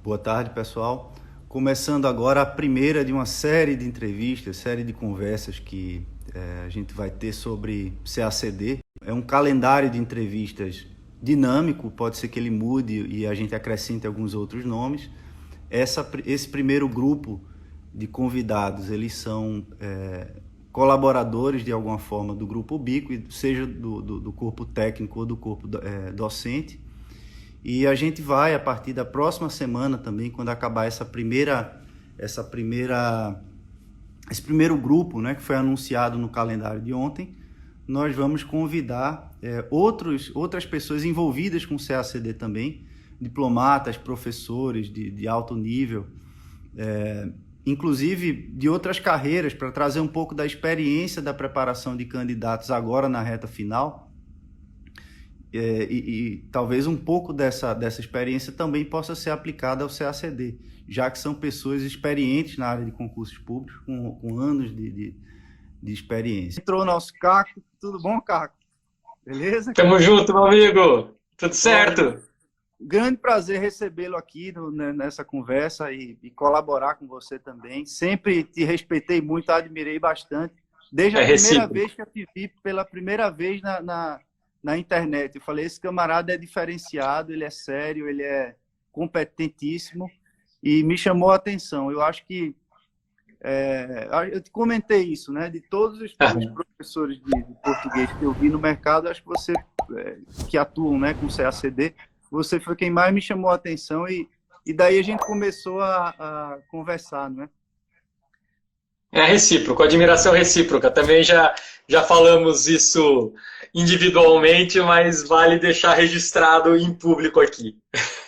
Boa tarde, pessoal. Começando agora a primeira de uma série de entrevistas, série de conversas que a gente vai ter sobre CACD. É um calendário de entrevistas dinâmico, pode ser que ele mude e a gente acrescente alguns outros nomes. Esse primeiro grupo de convidados, eles são colaboradores de alguma forma do Grupo Ubico, seja do corpo técnico ou do corpo docente. E a gente vai, a partir da próxima semana também, quando acabar esse primeiro grupo, né, que foi anunciado no calendário de ontem, nós vamos convidar outras pessoas envolvidas com o CACD também, diplomatas, professores de alto nível, inclusive de outras carreiras, para trazer um pouco da experiência da preparação de candidatos agora na reta final. E talvez um pouco dessa experiência também possa ser aplicada ao CACD, já que são pessoas experientes na área de concursos públicos, com anos de experiência. Entrou o nosso Caco. Tudo bom, Caco? Beleza? Tamo junto, meu amigo. Tudo certo? Grande prazer recebê-lo aqui nessa conversa e colaborar com você também. Sempre te respeitei muito, admirei bastante. Desde a primeira vez que eu te vi, pela primeira vez na internet. Eu falei, esse camarada é diferenciado, ele é sério, ele é competentíssimo e me chamou a atenção. Eu acho que, eu te comentei isso, né? De todos os professores de português que eu vi no mercado, acho que você, que atuam, né, com CACD, você foi quem mais me chamou a atenção e daí a gente começou a conversar, não é? É recíproco, admiração recíproca. Também já falamos isso individualmente, mas vale deixar registrado em público aqui.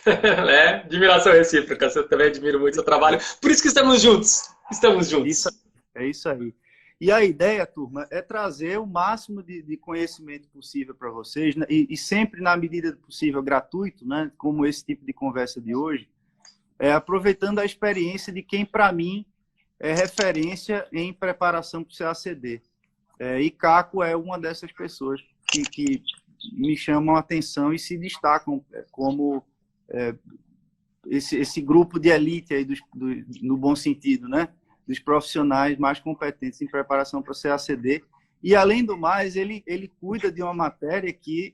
Né? Admiração recíproca, eu também admiro muito o seu trabalho. Por isso que estamos juntos. Estamos juntos. É isso aí. E a ideia, turma, é trazer o máximo de conhecimento possível para vocês, né? E sempre, na medida do possível, gratuito, né? Como esse tipo de conversa de hoje, aproveitando a experiência de quem, para mim, é referência em preparação para o CACD. E Caco é uma dessas pessoas que me chamam a atenção e se destacam como esse grupo de elite aí no bom sentido, né? Dos profissionais mais competentes em preparação para o CACD. E, além do mais, ele cuida de uma matéria que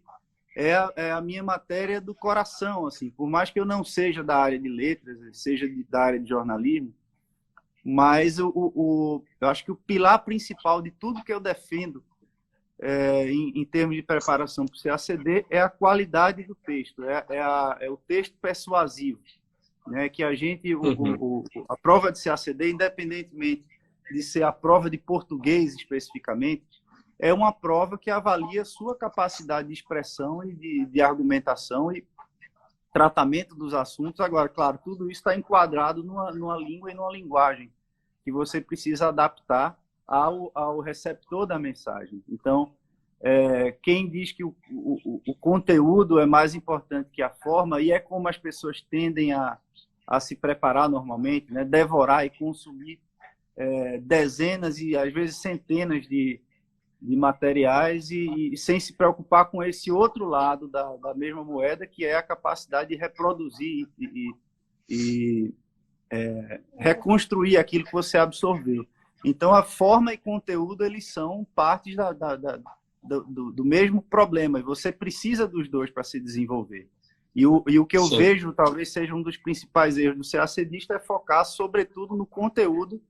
é a minha matéria do coração. Assim. Por mais que eu não seja da área de letras, seja da área de jornalismo, mas eu acho que o pilar principal de tudo que eu defendo em termos de preparação para o CACD é a qualidade do texto, é o texto persuasivo, né? Que a gente, a prova de CACD, independentemente de ser a prova de português especificamente, é uma prova que avalia a sua capacidade de expressão e de argumentação e tratamento dos assuntos. Agora, claro, tudo isso está enquadrado numa língua e numa linguagem que você precisa adaptar ao receptor da mensagem. Então, quem diz que o conteúdo é mais importante que a forma, e é como as pessoas tendem a se preparar normalmente, né? Devorar e consumir dezenas e, às vezes, centenas de materiais e sem se preocupar com esse outro lado da mesma moeda, que é a capacidade de reproduzir e reconstruir aquilo que você absorveu. Então, a forma e conteúdo, eles são partes do mesmo problema, e você precisa dos dois para se desenvolver. E o que eu vejo, talvez seja um dos principais erros do CACDista, é focar, sobretudo, no conteúdo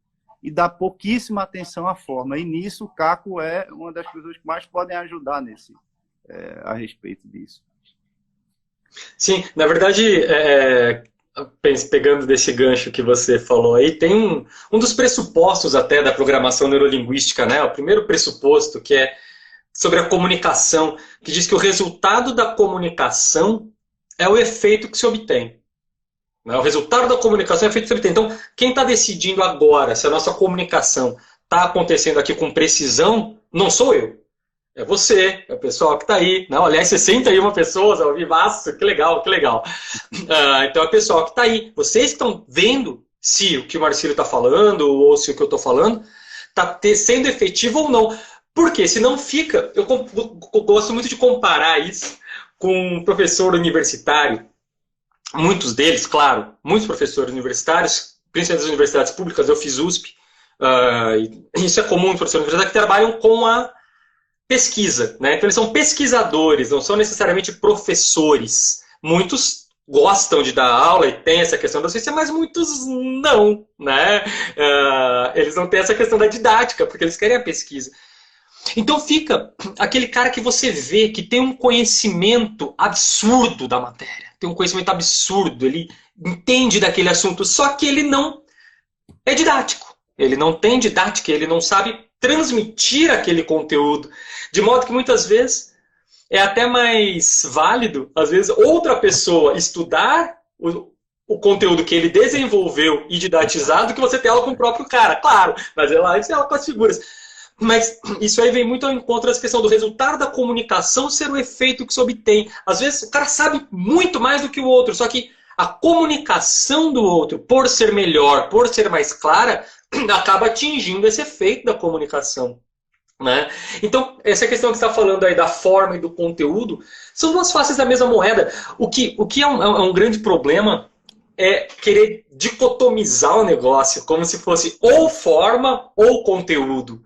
e dar pouquíssima atenção à forma. E nisso, o Caco é uma das pessoas que mais podem ajudar a respeito disso. Sim, na verdade, pegando desse gancho que você falou aí, tem um dos pressupostos até da programação neurolinguística, né? O primeiro pressuposto, que é sobre a comunicação, que diz que o resultado da comunicação é o efeito que se obtém. O resultado da comunicação é feito sobre. Então, quem está decidindo agora se a nossa comunicação está acontecendo aqui com precisão, não sou eu. É você, é o pessoal que está aí. Não, aliás, 61 pessoas ao vivaço, que legal, que legal. Então, é o pessoal que está aí. Vocês estão vendo se o que o Marcílio está falando ou se o que eu estou falando está sendo efetivo ou não. Porque se não fica, eu gosto muito de comparar isso com um professor universitário muitos deles, claro, muitos professores universitários, principalmente das universidades públicas, eu fiz USP, isso é comum em professores universitários que trabalham com a pesquisa, né? Então eles são pesquisadores, não são necessariamente professores. Muitos gostam de dar aula e tem essa questão da ciência, mas muitos não, né? Eles não têm essa questão da didática, porque eles querem a pesquisa. Então fica aquele cara que você vê que tem um conhecimento absurdo da matéria, tem um conhecimento absurdo, ele entende daquele assunto, só que ele não é didático. Ele não tem didática, ele não sabe transmitir aquele conteúdo, de modo que muitas vezes é até mais válido, às vezes, outra pessoa estudar o conteúdo que ele desenvolveu e didatizar do que você ter aula com o próprio cara. Claro, mas ela antes ela com as figuras. Mas isso aí vem muito ao encontro dessa questão do resultado da comunicação ser o efeito que se obtém. Às vezes o cara sabe muito mais do que o outro, só que a comunicação do outro, por ser melhor, por ser mais clara, acaba atingindo esse efeito da comunicação. Né? Então, essa questão que você está falando aí da forma e do conteúdo, são duas faces da mesma moeda. O que é um grande problema é querer dicotomizar o negócio, como se fosse ou forma ou conteúdo.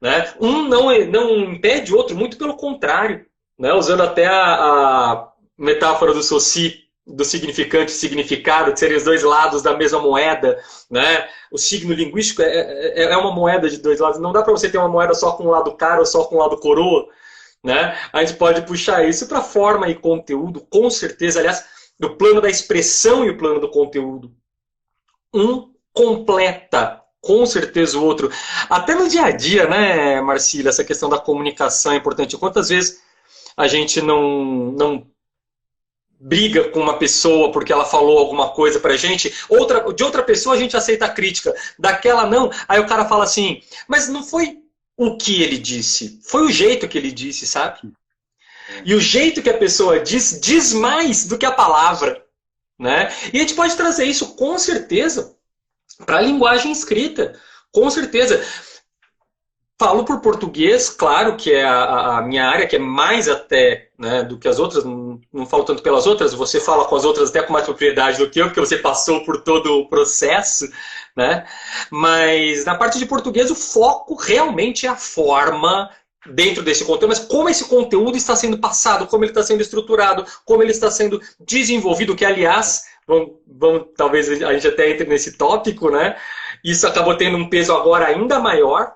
Né? Um não impede o outro, muito pelo contrário. Né? Usando até a metáfora do Saussure, do significante e significado, de serem os dois lados da mesma moeda. Né? O signo linguístico é uma moeda de dois lados. Não dá para você ter uma moeda só com um lado cara ou só com um lado coroa. Né? A gente pode puxar isso para forma e conteúdo, com certeza. Aliás, do plano da expressão e o plano do conteúdo. Um completa, com certeza, o outro. Até no dia a dia, né, Marcília, essa questão da comunicação é importante. Quantas vezes a gente não briga com uma pessoa porque ela falou alguma coisa pra gente, de outra pessoa a gente aceita a crítica, daquela não, aí o cara fala assim, mas não foi o que ele disse, foi o jeito que ele disse, sabe? E o jeito que a pessoa diz mais do que a palavra, né? E a gente pode trazer isso com certeza para a linguagem escrita, com certeza. Falo por português, claro que é a minha área, que é mais até, né, do que as outras, não falo tanto pelas outras, você fala com as outras até com mais propriedade do que eu, porque você passou por todo o processo, né? Mas na parte de português o foco realmente é a forma dentro desse conteúdo, mas como esse conteúdo está sendo passado, como ele está sendo estruturado, como ele está sendo desenvolvido, que aliás, vamos talvez a gente até entre nesse tópico, né? Isso acabou tendo um peso agora ainda maior,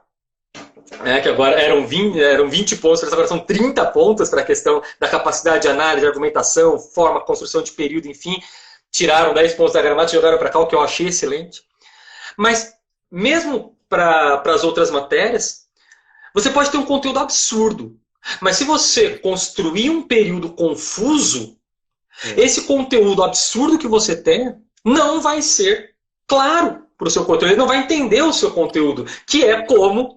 que agora eram 20 pontos, agora são 30 pontos para a questão da capacidade de análise, de argumentação, forma, construção de período, enfim. Tiraram 10 pontos da gramática e jogaram para cá, o que eu achei excelente. Mas, mesmo para as outras matérias, você pode ter um conteúdo absurdo. Mas se você construir um período confuso, esse conteúdo absurdo que você tem não vai ser claro para o seu conteúdo. Ele não vai entender o seu conteúdo, que é como...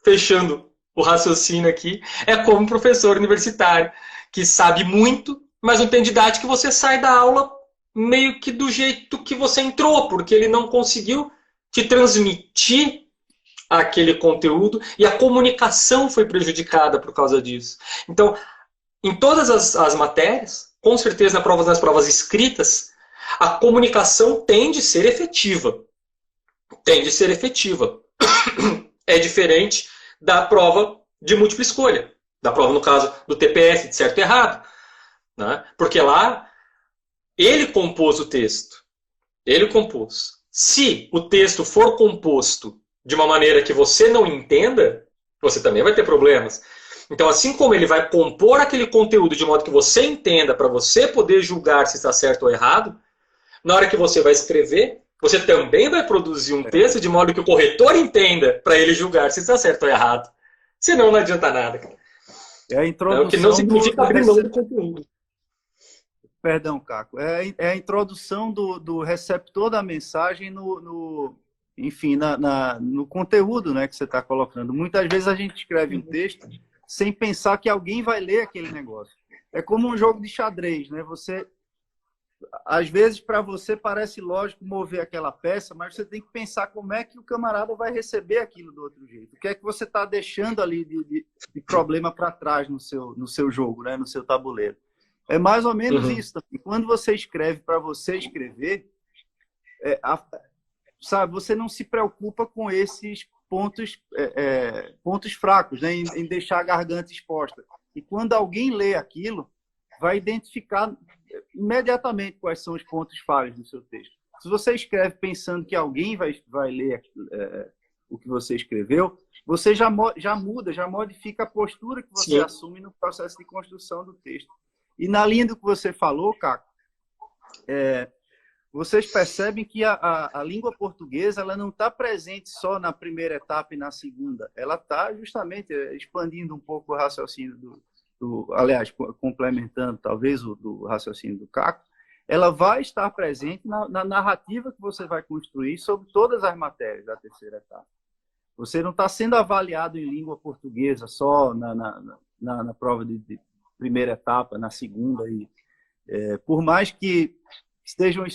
Fechando o raciocínio aqui, é como um professor universitário, que sabe muito, mas não tem didática, que você sai da aula meio que do jeito que você entrou, porque ele não conseguiu te transmitir aquele conteúdo e a comunicação foi prejudicada por causa disso. Então, em todas as matérias, com certeza nas provas escritas, a comunicação tende a ser efetiva. Tende a ser efetiva. É diferente da prova de múltipla escolha. Da prova, no caso, do TPS, de certo e errado. Né? Porque lá, ele compôs o texto. Ele compôs. Se o texto for composto de uma maneira que você não entenda, você também vai ter problemas. Então, assim como ele vai compor aquele conteúdo de modo que você entenda, para você poder julgar se está certo ou errado, na hora que você vai escrever, você também vai produzir um texto de modo que o corretor entenda para ele julgar se está certo ou errado. Senão não adianta nada, cara. É a introdução o que não significa abrir mão do conteúdo. Perdão, Caco. É a introdução do receptor da mensagem enfim, no conteúdo, né, que você está colocando. Muitas vezes a gente escreve um texto sem pensar que alguém vai ler aquele negócio. É como um jogo de xadrez, né? Às vezes, para você, parece lógico mover aquela peça, mas você tem que pensar como é que o camarada vai receber aquilo do outro jeito. O que é que você está deixando ali de problema para trás no seu jogo, né? No seu tabuleiro. É mais ou menos Uhum. isso também. Quando você escreve para você escrever, sabe, você não se preocupa com esses pontos fracos, né, em deixar a garganta exposta. E quando alguém lê aquilo, vai identificar imediatamente quais são os pontos falhos do seu texto. Se você escreve pensando que alguém vai ler o que você escreveu, você já muda, já modifica a postura que você Sim. assume no processo de construção do texto. E na linha do que você falou, Caco, vocês percebem que a língua portuguesa ela não está presente só na primeira etapa e na segunda. Ela está justamente expandindo um pouco o raciocínio aliás, complementando talvez do raciocínio do Caco. Ela vai estar presente na narrativa que você vai construir sobre todas as matérias da terceira etapa. Você não está sendo avaliado em língua portuguesa só na prova de primeira etapa, na segunda. Por mais que estejam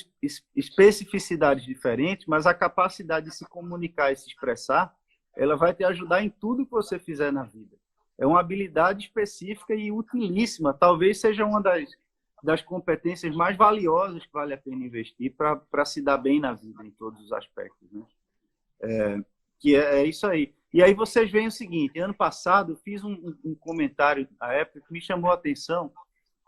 especificidades diferentes, mas a capacidade de se comunicar e se expressar, ela vai te ajudar em tudo que você fizer na vida. É uma habilidade específica e utilíssima. Talvez seja uma das competências mais valiosas que vale a pena investir para se dar bem na vida, em todos os aspectos, né? Que é isso aí. E aí vocês veem o seguinte, ano passado eu fiz um comentário na época que me chamou a atenção,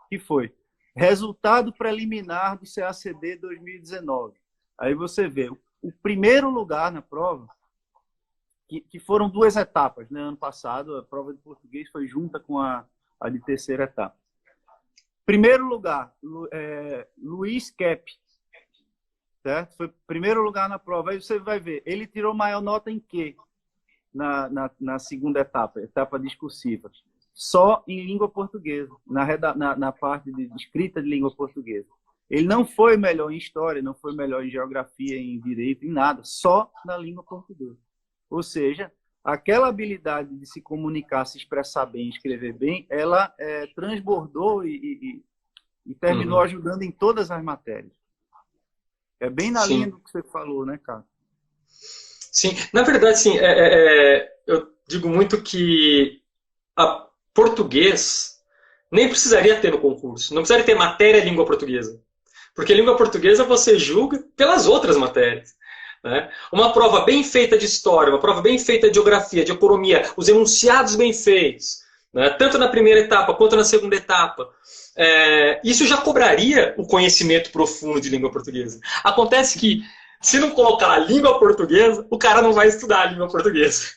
que foi resultado preliminar do CACD 2019. Aí você vê o primeiro lugar na prova, que foram 2 etapas, né? Ano passado a prova de português foi junta com a de terceira etapa. Primeiro lugar, Luiz Kep, certo? Foi primeiro lugar na prova. Aí você vai ver, ele tirou maior nota em quê? Na segunda etapa discursiva. Só em língua portuguesa, na parte de escrita de língua portuguesa. Ele não foi melhor em história, não foi melhor em geografia, em direito, em nada, só na língua portuguesa. Ou seja, aquela habilidade de se comunicar, se expressar bem, escrever bem, ela transbordou e terminou ajudando em todas as matérias. É bem na linha do que você falou, né, cara? Sim, na verdade, sim, eu digo muito que a português nem precisaria ter no concurso, não precisaria ter matéria língua portuguesa, porque língua portuguesa você julga pelas outras matérias, né? Uma prova bem feita de história, uma prova bem feita de geografia, de economia, os enunciados bem feitos, né? Tanto na primeira etapa quanto na segunda etapa, isso já cobraria o conhecimento profundo de língua portuguesa. Acontece que se não colocar a língua portuguesa, o cara não vai estudar a língua portuguesa.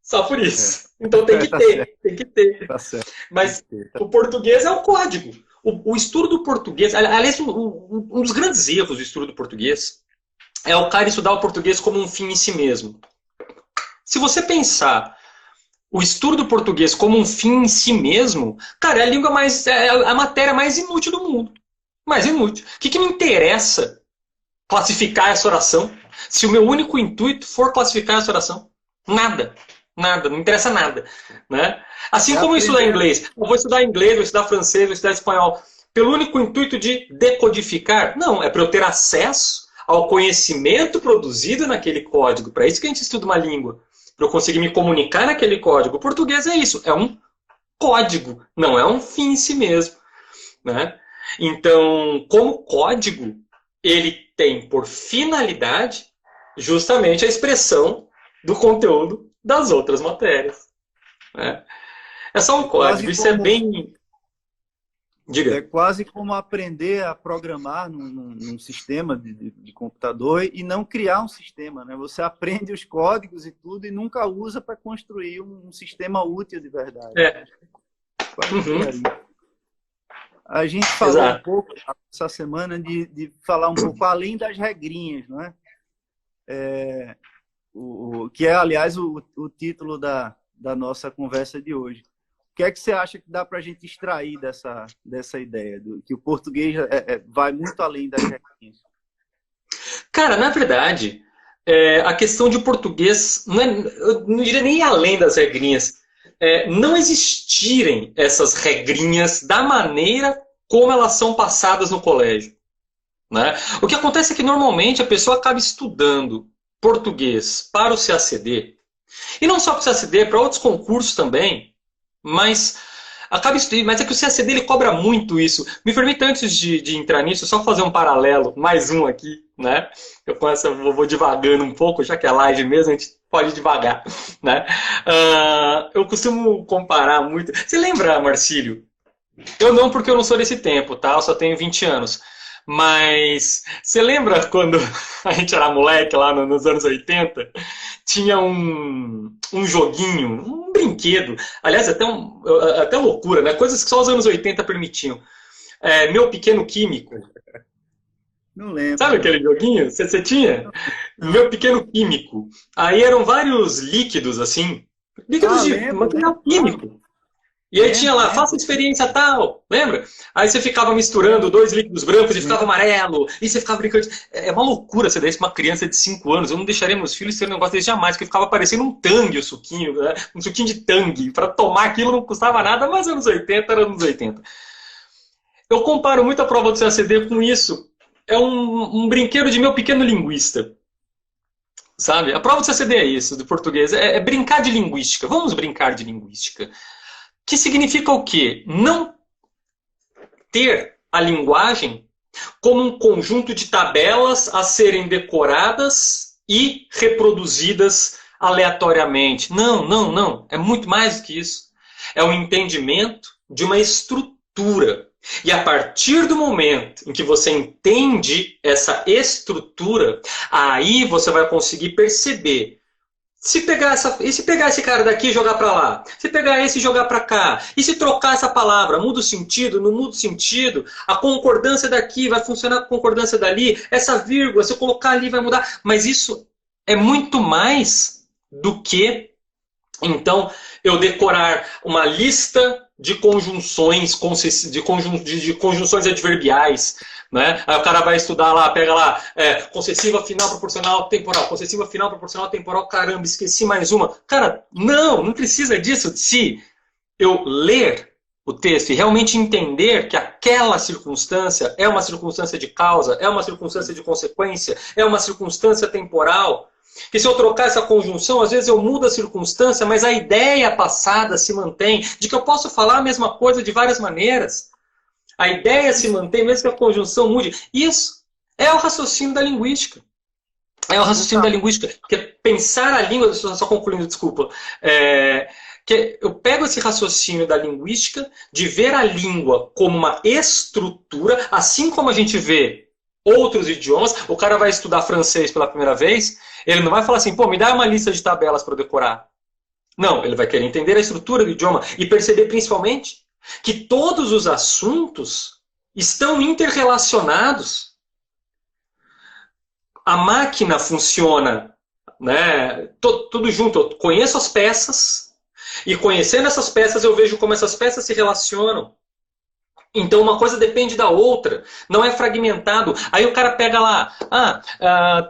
Só por isso. Então tem que ter, tem que ter. Tá certo. Mas o português é o código. O estudo do português, aliás, um dos grandes erros do estudo do português é o cara estudar o português como um fim em si mesmo. Se você pensar o estudo do português como um fim em si mesmo, cara, é a matéria mais inútil do mundo. Mais inútil. O que me interessa classificar essa oração se o meu único intuito for classificar essa oração? Nada. Nada, não interessa nada, né? Assim como eu estudar inglês. Eu vou estudar inglês, vou estudar francês, vou estudar espanhol. Pelo único intuito de decodificar? Não, é para eu ter acesso ao conhecimento produzido naquele código. Para isso que a gente estuda uma língua. Para eu conseguir me comunicar naquele código. O português é isso, é um código, não é um fim em si mesmo, né? Então, como código, ele tem por finalidade justamente a expressão do conteúdo das outras matérias. Né? É só um código, isso é bem... Diga. É quase como aprender a programar num sistema de computador e não criar um sistema, né? Você aprende os códigos e tudo e nunca usa para construir um sistema útil de verdade. A gente falou um pouco essa semana de falar um pouco além das regrinhas, não é? Que é, aliás, o título da nossa conversa de hoje. O que é que você acha que dá para a gente extrair dessa ideia, que o português vai muito além das regrinhas? Cara, na verdade, a questão de português, eu não diria nem além das regrinhas, não existirem essas regrinhas da maneira como elas são passadas no colégio. Né? O que acontece é que normalmente a pessoa acaba estudando português para o CACD, e não só para o CACD, para outros concursos também, mas acaba estudando, mas é que o CACD ele cobra muito isso. Me permita, antes de entrar nisso, só fazer um paralelo, mais um aqui, né? Vou devagando um pouco, já que é live mesmo, a gente pode ir devagar, né? Eu costumo comparar muito. Você lembra, Marcílio? Eu não, porque eu não sou desse tempo, tá? Eu só tenho 20 anos. Mas você lembra quando a gente era moleque lá nos anos 80? Tinha um joguinho, um brinquedo, aliás, até loucura, né? Coisas que só os anos 80 permitiam. Meu Pequeno Químico. Não lembro. Sabe aquele joguinho? Você tinha? Não. Meu Pequeno Químico. Aí eram vários líquidos, assim. Líquidos de material químico. E aí tinha lá, faça experiência tal, lembra? Aí você ficava misturando 2 líquidos brancos e ficava amarelo, e você ficava brincando. É uma loucura você desse uma criança de 5 anos. Eu não deixaria meus filhos terem um negócio desse jamais, porque ficava parecendo um tangue o suquinho, né? Um suquinho de tangue. Para tomar aquilo não custava nada, mas anos 80 era anos 80. Eu comparo muito a prova do CACD com isso. É um brinquedo de meu pequeno linguista. Sabe? A prova do CACD é isso, do português. É brincar de linguística. Vamos brincar de linguística. Que significa o quê? Não ter a linguagem como um conjunto de tabelas a serem decoradas e reproduzidas aleatoriamente. Não, não, não. É muito mais do que isso. É o entendimento de uma estrutura. E a partir do momento em que você entende essa estrutura, aí você vai conseguir perceber. Se pegar esse cara daqui e jogar para lá, se pegar esse e jogar para cá, e se trocar essa palavra, muda o sentido, não muda o sentido, a concordância daqui vai funcionar com a concordância dali, essa vírgula, se eu colocar ali vai mudar. Mas isso é muito mais do que, então, eu decorar uma lista de conjunções, de conjunções adverbiais. Né? Aí o cara vai estudar lá, pega lá, concessiva final proporcional temporal, concessiva final proporcional temporal, caramba, esqueci mais uma. Cara, não precisa disso. Se eu ler o texto e realmente entender que aquela circunstância é uma circunstância de causa, é uma circunstância de consequência, é uma circunstância temporal, que se eu trocar essa conjunção, às vezes eu mudo a circunstância, mas a ideia passada se mantém, de que eu posso falar a mesma coisa de várias maneiras. A ideia se mantém, mesmo que a conjunção mude. Isso é o raciocínio da linguística. É o raciocínio da linguística. Que é pensar a língua... Só concluindo, desculpa. Que eu pego esse raciocínio da linguística, de ver a língua como uma estrutura, assim como a gente vê outros idiomas. O cara vai estudar francês pela primeira vez, ele não vai falar assim, pô, me dá uma lista de tabelas para eu decorar. Não, ele vai querer entender a estrutura do idioma e perceber principalmente que todos os assuntos estão interrelacionados. A máquina funciona, né, tudo junto. Eu conheço as peças e conhecendo essas peças eu vejo como essas peças se relacionam. Então uma coisa depende da outra, não é fragmentado. Aí o cara pega lá,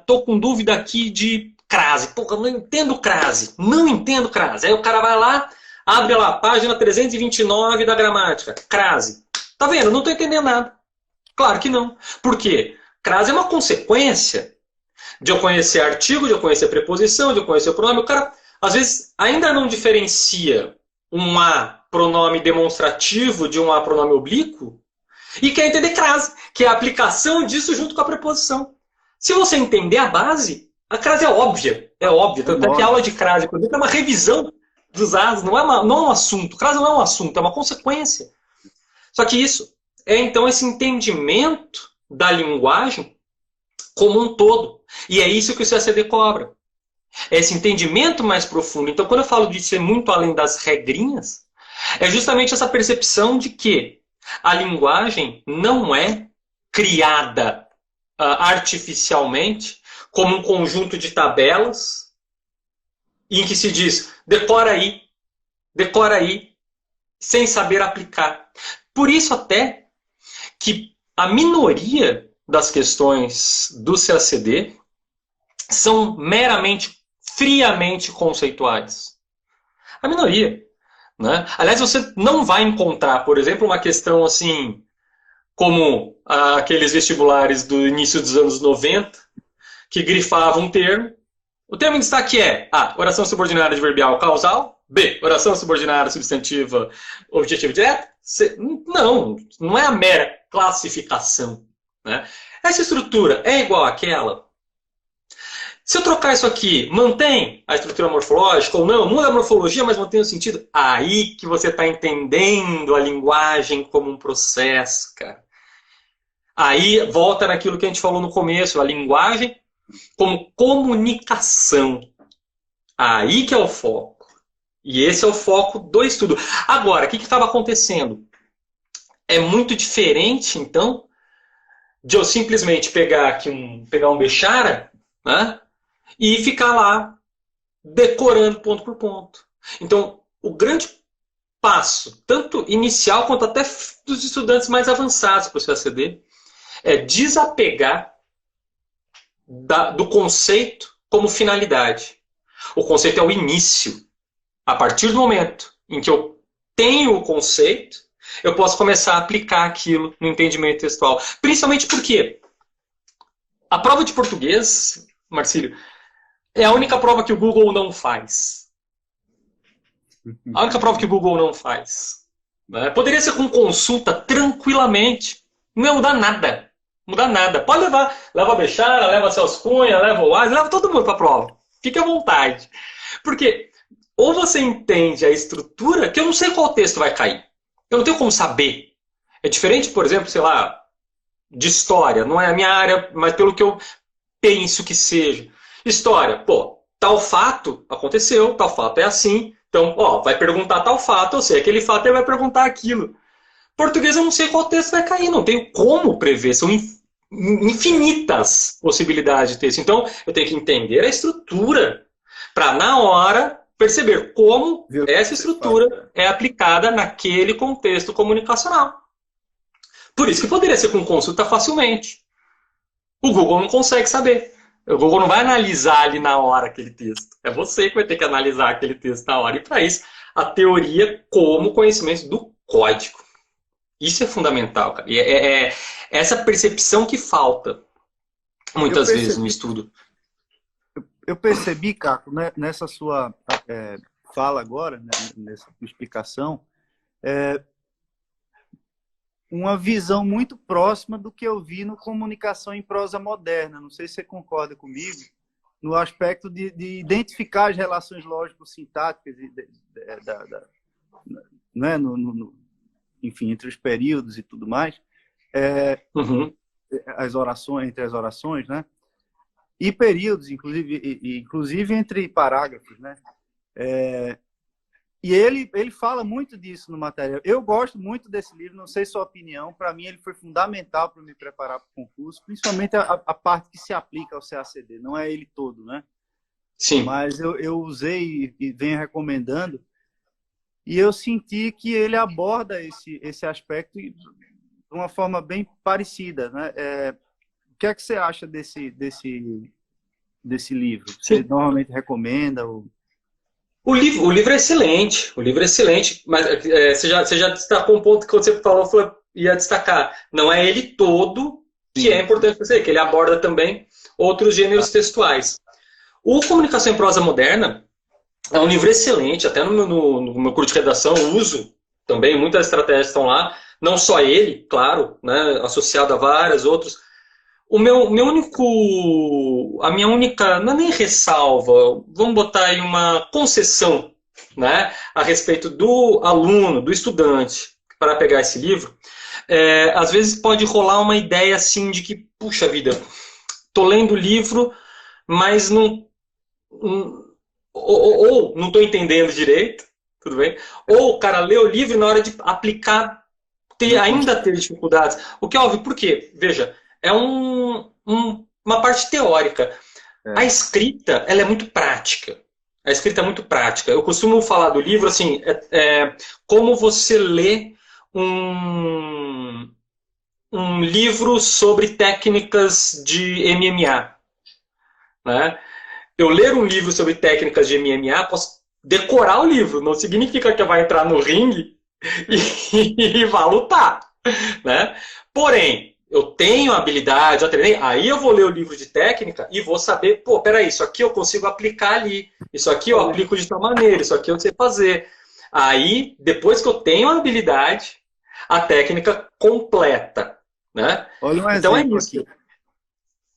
tô com dúvida aqui de crase. Pô, eu não entendo crase, não entendo crase. Aí o cara vai lá, abre lá, página 329 da gramática, crase. Tá vendo? Não estou entendendo nada. Claro que não. Por quê? Crase é uma consequência de eu conhecer artigo, de eu conhecer preposição, de eu conhecer o pronome. O cara, às vezes, ainda não diferencia um A pronome demonstrativo de um A pronome oblíquo e quer entender crase, que é a aplicação disso junto com a preposição. Se você entender a base, a crase é óbvia. É óbvia. Tanto é que a aula de crase, por exemplo, é uma revisão dos As, não é um assunto. Crase não é um assunto, é uma consequência. Só que isso é, então, esse entendimento da linguagem como um todo. E é isso que o CACD cobra. É esse entendimento mais profundo. Então, quando eu falo de ser muito além das regrinhas, é justamente essa percepção de que a linguagem não é criada artificialmente como um conjunto de tabelas em que se diz, decora aí, sem saber aplicar. Por isso até que a minoria das questões do CACD são meramente, friamente conceituais. A minoria. Né? Aliás, você não vai encontrar, por exemplo, uma questão assim, como aqueles vestibulares do início dos anos 90, que grifavam um termo. O termo em destaque é oração subordinada adverbial causal, B, oração subordinada, substantiva, objetiva direta? C, não é a mera classificação. Né? Essa estrutura é igual àquela? Se eu trocar isso aqui, mantém a estrutura morfológica ou não? Muda a morfologia, mas mantém o sentido? Aí que você está entendendo a linguagem como um processo, cara. Aí volta naquilo que a gente falou no começo, a linguagem como comunicação. Aí que é o foco. E esse é o foco do estudo. Agora, o que estava acontecendo? É muito diferente, então, de eu simplesmente pegar aqui pegar um Bechara, né? E ficar lá decorando ponto por ponto. Então, o grande passo, tanto inicial quanto até dos estudantes mais avançados para o CACD, é desapegar do conceito como finalidade. O conceito é o início. A partir do momento em que eu tenho o conceito, eu posso começar a aplicar aquilo no entendimento textual. Principalmente porque a prova de português, Marcílio, é a única prova que o Google não faz. A única prova que o Google não faz. Né? Poderia ser com consulta tranquilamente. Não ia mudar nada. Mudar nada. Pode levar. Leva a Bechara, leva a Celso Cunha, leva o Wise, leva todo mundo para a prova. Fique à vontade. Porque ou você entende a estrutura, que eu não sei qual texto vai cair. Eu não tenho como saber. É diferente, por exemplo, sei lá, de história. Não é a minha área, mas pelo que eu penso que seja. História, pô, tal fato aconteceu, tal fato é assim. Então, ó, vai perguntar tal fato, eu sei aquele fato, ele vai perguntar aquilo. Português, eu não sei qual texto vai cair, não tenho como prever. São infinitas possibilidades de texto. Então, eu tenho que entender a estrutura para, na hora, perceber como essa estrutura é aplicada naquele contexto comunicacional. Por isso que poderia ser com consulta facilmente. O Google não consegue saber. O Google não vai analisar ali na hora aquele texto. É você que vai ter que analisar aquele texto na hora. E para isso, a teoria como conhecimento do código. Isso é fundamental, cara. E é essa percepção que falta muitas vezes no estudo. Eu percebi, Caco, né, nessa sua fala agora, né, nessa explicação, uma visão muito próxima do que eu vi no Comunicação em Prosa Moderna. Não sei se você concorda comigo, no aspecto de identificar as relações lógico-sintáticas né, enfim, entre os períodos e tudo mais, as orações, entre as orações, né? E períodos, inclusive entre parágrafos, né? E ele fala muito disso no material. Eu gosto muito desse livro, não sei sua opinião. Para mim, ele foi fundamental para me preparar para o concurso, principalmente a parte que se aplica ao CACD. Não é ele todo, né? Sim. Mas eu usei e venho recomendando. E eu senti que ele aborda esse aspecto de uma forma bem parecida, né? O que é que você acha desse livro? Você normalmente recomenda? O livro é excelente. O livro é excelente. Mas você já destacou um ponto que você falou, ia destacar. Não é ele todo que é importante para você, que ele aborda também outros gêneros textuais. O Comunicação em Prosa Moderna é um livro excelente. Até no meu curso de redação eu uso também. Muitas estratégias estão lá. Não só ele, claro, né, associado a vários outros. A minha única, não é nem ressalva, vamos botar aí uma concessão, né, a respeito do aluno, do estudante, para pegar esse livro, às vezes pode rolar uma ideia assim de que, puxa vida, estou lendo o livro, mas não não estou entendendo direito, tudo bem? Ou o cara lê o livro e na hora de aplicar ainda ter dificuldades. O que é óbvio, por quê? Veja, é uma parte teórica. A escrita, ela é muito prática. A escrita é muito prática. Eu costumo falar do livro assim, como você lê um livro sobre técnicas de MMA. Né? Eu ler um livro sobre técnicas de MMA, posso decorar o livro. Não significa que eu vou entrar no ringue e vai lutar. Né? Porém, eu tenho habilidade, já treinei, aí eu vou ler o livro de técnica e vou saber, pô, peraí, isso aqui eu consigo aplicar ali, isso aqui eu aplico de tal maneira, isso aqui eu sei fazer. Aí, depois que eu tenho a habilidade, a técnica completa, né? Olha um Então é exemplo isso. aqui.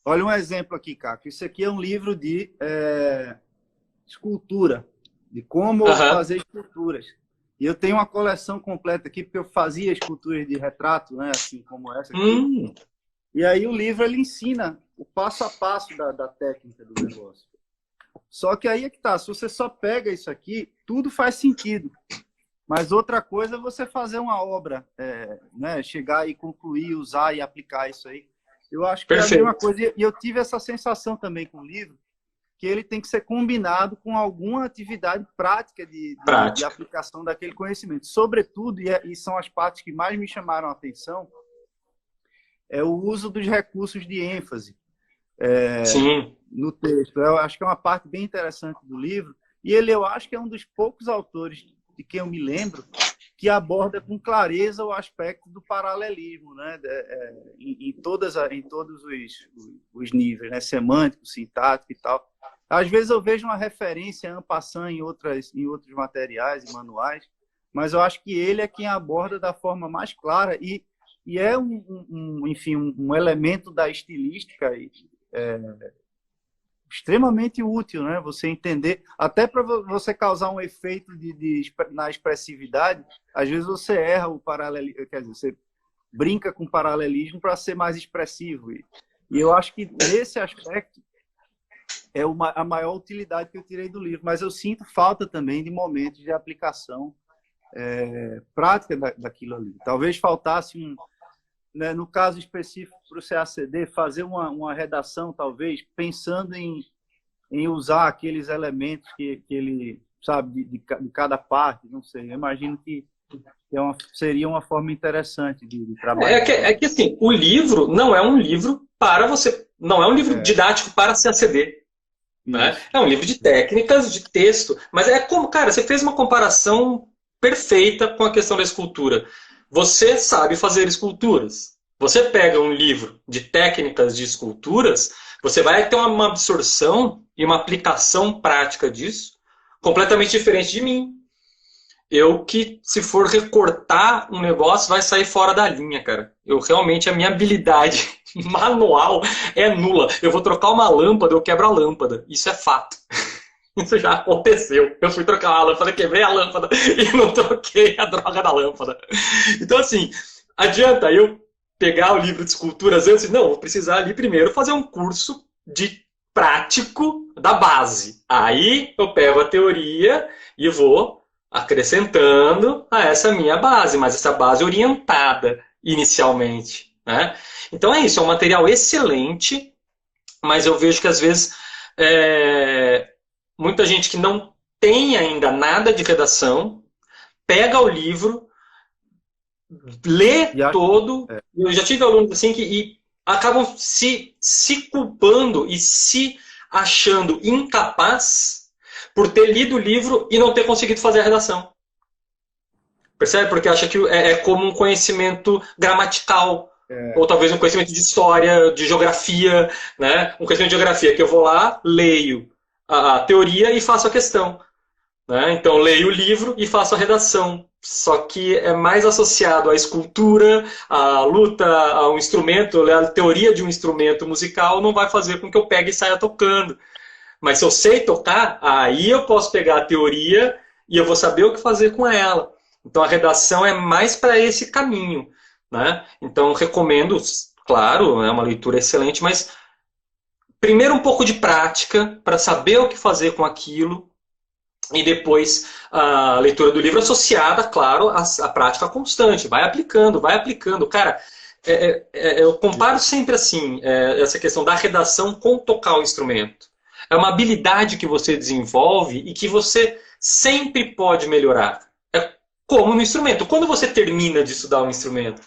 Olha um exemplo aqui, Caco. Isso aqui é um livro de escultura, de como fazer esculturas. E eu tenho uma coleção completa aqui, porque eu fazia esculturas de retrato, né, assim como essa aqui. E aí o livro ele ensina o passo a passo da técnica do negócio. Só que aí é que tá, se você só pega isso aqui, tudo faz sentido. Mas outra coisa é você fazer uma obra, né, chegar e concluir, usar e aplicar isso aí. Eu acho que é a mesma coisa. E eu tive essa sensação também com o livro, que ele tem que ser combinado com alguma atividade prática de aplicação daquele conhecimento. Sobretudo, e são as partes que mais me chamaram a atenção, é o uso dos recursos de ênfase no texto. Eu acho que é uma parte bem interessante do livro. E eu acho que é um dos poucos autores de quem eu me lembro que aborda com clareza o aspecto do paralelismo, né? em todos os níveis, né? Semântico, sintático e tal. Às vezes eu vejo uma referência en passant em outros materiais e manuais, mas eu acho que ele é quem aborda da forma mais clara e é enfim, um elemento da estilística extremamente útil, né? Você entender, até para você causar um efeito na expressividade, às vezes você erra o paralelismo, quer dizer, você brinca com paralelismo para ser mais expressivo. E eu acho que nesse aspecto é a maior utilidade que eu tirei do livro, mas eu sinto falta também de momentos de aplicação prática daquilo ali. Talvez faltasse né, no caso específico para o CACD, fazer uma redação, talvez, pensando em usar aqueles elementos que ele sabe de cada parte, não sei. Eu imagino que seria uma forma interessante de trabalhar. É que assim, o livro não é um livro para você, não é um livro didático para CACD. Né? É um livro de técnicas, de texto, mas é como, cara, você fez uma comparação perfeita com a questão da escultura. Você sabe fazer esculturas. Você pega um livro de técnicas de esculturas, você vai ter uma absorção e uma aplicação prática disso completamente diferente de mim. Eu que, se for recortar um negócio, vai sair fora da linha, cara. A minha habilidade manual é nula. Eu vou trocar uma lâmpada, eu quebro a lâmpada. Isso é fato. Isso já aconteceu. Eu fui trocar uma lâmpada, quebrei a lâmpada e não troquei a droga da lâmpada. Então, assim, adianta eu pegar o livro de esculturas antes? Não, vou precisar ali primeiro fazer um curso de prático da base. Aí eu pego a teoria e vou acrescentando a essa minha base, mas essa base orientada inicialmente. Né? Então é isso, é um material excelente, mas eu vejo que às vezes muita gente que não tem ainda nada de redação, pega o livro, lê todo. Eu já tive alunos assim que acabam se culpando e se achando incapaz por ter lido o livro e não ter conseguido fazer a redação. Percebe? Porque acha que é como um conhecimento gramatical. Ou talvez um conhecimento de história, de geografia, né? Um conhecimento de geografia que eu vou lá, leio a teoria e faço a questão. Né? Então, leio o livro e faço a redação. Só que é mais associado à escultura, à luta, a um instrumento, a teoria de um instrumento musical não vai fazer com que eu pegue e saia tocando. Mas se eu sei tocar, aí eu posso pegar a teoria e eu vou saber o que fazer com ela. Então, a redação é mais para esse caminho. Né? Então, recomendo, claro, é uma leitura excelente, mas primeiro um pouco de prática para saber o que fazer com aquilo e depois a leitura do livro associada, claro, à prática constante. Vai aplicando, vai aplicando. Cara, eu comparo sempre assim, essa questão da redação com tocar o instrumento. É uma habilidade que você desenvolve e que você sempre pode melhorar. É como no instrumento. Quando você termina de estudar um instrumento?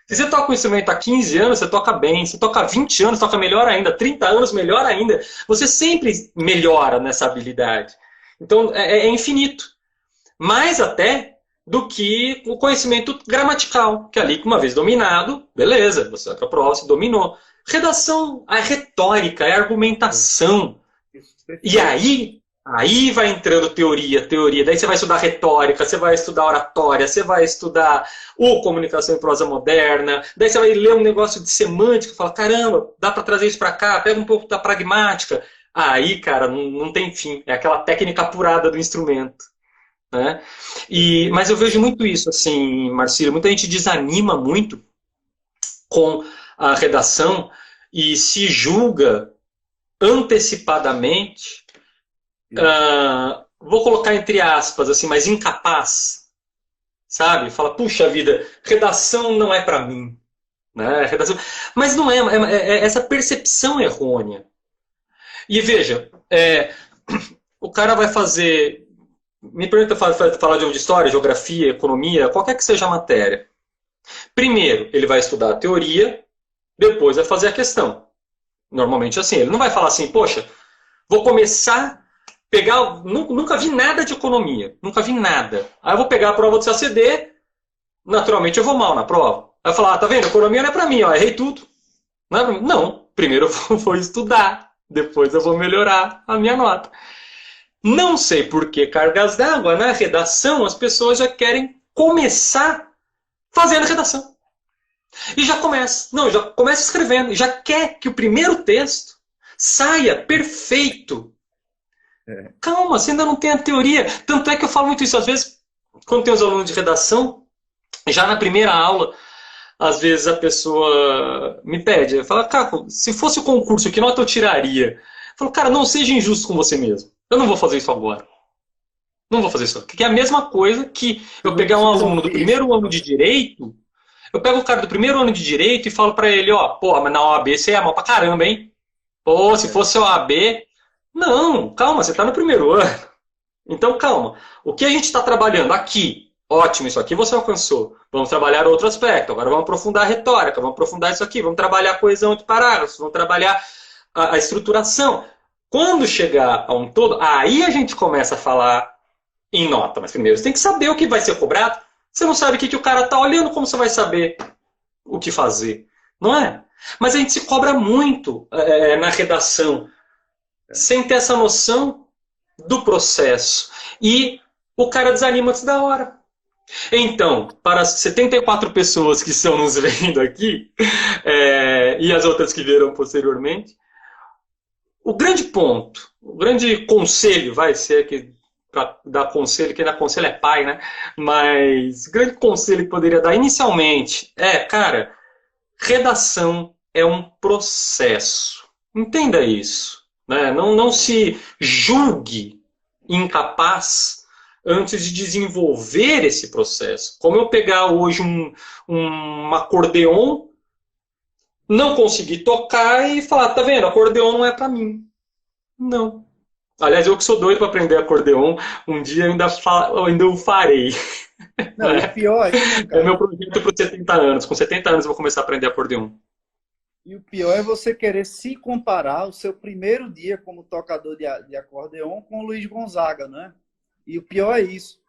Se você toca um instrumento há 15 anos, você toca bem. Se toca há 20 anos, toca melhor ainda. 30 anos, melhor ainda. Você sempre melhora nessa habilidade. Então, é infinito. Mais até do que o conhecimento gramatical, que ali, uma vez dominado, beleza, você vai para a prova, você dominou. Redação é retórica, é argumentação. E aí vai entrando teoria. Daí você vai estudar retórica, você vai estudar oratória, você vai estudar comunicação em prosa moderna, daí você vai ler um negócio de semântica e fala, caramba, dá para trazer isso para cá, pega um pouco da pragmática. Aí, cara, não tem fim. É aquela técnica apurada do instrumento. Né? Mas eu vejo muito isso, assim, Marcílio. Muita gente desanima muito com a redação e se julga antecipadamente, vou colocar entre aspas, assim, mas incapaz, sabe? Fala, puxa vida, redação não é para mim. Né? Redação... Mas não é essa percepção errônea. E veja, o cara vai fazer... Me permita falar de história, geografia, economia, qualquer que seja a matéria. Primeiro, ele vai estudar a teoria, depois vai fazer a questão. Normalmente assim, ele não vai falar assim, poxa, vou começar a pegar... Nunca vi nada de economia, nunca vi nada. Aí eu vou pegar a prova do CACD, naturalmente eu vou mal na prova. Aí eu falar, tá vendo, economia não é pra mim, ó, errei tudo. Não é pra mim. Não, primeiro eu vou estudar, depois eu vou melhorar a minha nota. Não sei por que cargas d'água, na redação as pessoas já querem começar fazendo redação. E já começa. Não, já começa escrevendo. Já quer que o primeiro texto saia perfeito. Calma, você ainda não tem a teoria. Tanto é que eu falo muito isso. Às vezes, quando tem os alunos de redação, já na primeira aula, às vezes a pessoa me pede. Fala, Caco, se fosse o concurso, que nota eu tiraria? Eu falo, cara, não seja injusto com você mesmo. Eu não vou fazer isso agora. Não vou fazer isso. Porque é a mesma coisa que eu pegar um aluno do primeiro ano de Direito, eu pego o cara do primeiro ano de Direito e falo pra ele, ó, pô, mas na OAB você é mal pra caramba, hein? Pô, se fosse a OAB... Não, calma, você tá no primeiro ano. Então, calma. O que a gente está trabalhando aqui? Ótimo, isso aqui você alcançou. Vamos trabalhar outro aspecto. Agora vamos aprofundar a retórica, vamos aprofundar isso aqui, vamos trabalhar a coesão de parágrafos, vamos trabalhar a estruturação. Quando chegar a um todo, aí a gente começa a falar em nota. Mas primeiro você tem que saber o que vai ser cobrado. Você não sabe o que o cara está olhando, como você vai saber o que fazer? Não é? Mas a gente se cobra muito na redação, sem ter essa noção do processo. E o cara desanima antes da hora. Então, para as 74 pessoas que estão nos vendo aqui, e as outras que viram posteriormente, o grande ponto, o grande conselho, vai ser que para dar conselho, quem dá conselho é pai, né? Mas o grande conselho que poderia dar inicialmente cara, redação é um processo. Entenda isso. Né? Não se julgue incapaz antes de desenvolver esse processo. Como eu pegar hoje um acordeon, não conseguir tocar e falar, tá vendo, acordeon não é pra mim. Não. Aliás, eu que sou doido para aprender acordeon, um dia eu ainda o farei. Não, é pior ainda, cara. É meu projeto para os 70 anos. Com 70 anos eu vou começar a aprender acordeon. E o pior é você querer se comparar o seu primeiro dia como tocador de acordeon com o Luiz Gonzaga, né? E o pior é isso.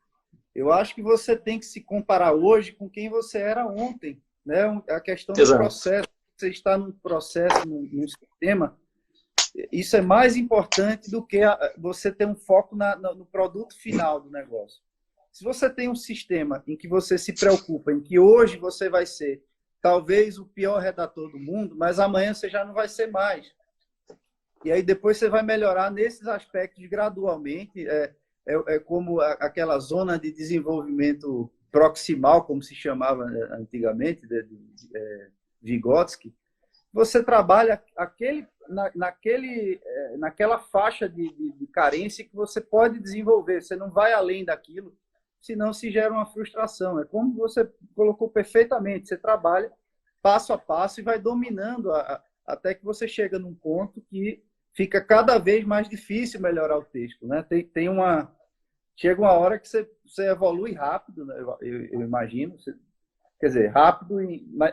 Eu acho que você tem que se comparar hoje com quem você era ontem, né? A questão do processo. Você está num processo, num sistema. Isso é mais importante do que você ter um foco no produto final do negócio. Se você tem um sistema em que você se preocupa, em que hoje você vai ser talvez o pior redator do mundo, mas amanhã você já não vai ser mais. E aí depois você vai melhorar nesses aspectos gradualmente. É como aquela zona de desenvolvimento proximal, como se chamava antigamente, Vygotsky. Você trabalha naquela faixa de carência que você pode desenvolver. Você não vai além daquilo, senão se gera uma frustração. É como você colocou perfeitamente. Você trabalha passo a passo e vai dominando até que você chega num ponto que fica cada vez mais difícil melhorar o texto. Né? Chega uma hora que você evolui rápido, né? Eu imagino. Quer dizer, rápido,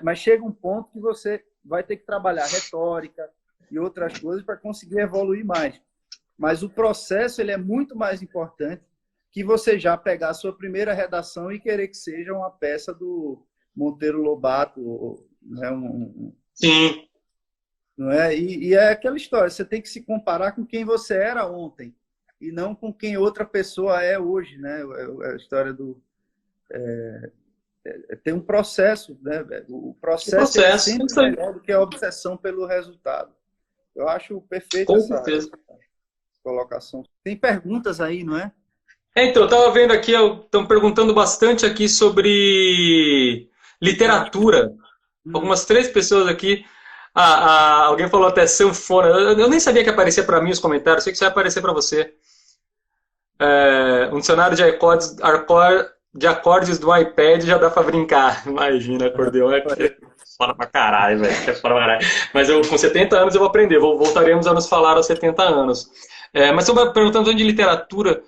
mas chega um ponto que você vai ter que trabalhar retórica e outras coisas para conseguir evoluir mais. Mas o processo ele é muito mais importante que você já pegar a sua primeira redação e querer que seja uma peça do Monteiro Lobato, né? Sim. Não é? E é aquela história, você tem que se comparar com quem você era ontem e não com quem outra pessoa é hoje, né? É a história do... tem um processo, né? O processo é sempre melhor do que a obsessão pelo resultado. Eu acho perfeito essa colocação. Tem perguntas aí, não é? Então, eu estava vendo aqui, estão perguntando bastante aqui sobre literatura. Algumas 3 pessoas aqui. Alguém falou até sanfona. Eu nem sabia que aparecia para mim os comentários, sei que isso vai aparecer para você. Um dicionário de acordes do iPad já dá para brincar. Imagina, acordeão é foda pra caralho, velho. É foda pra caralho. Mas eu, com 70 anos eu vou aprender. Voltaremos a nos falar aos 70 anos. Mas estão perguntando de literatura.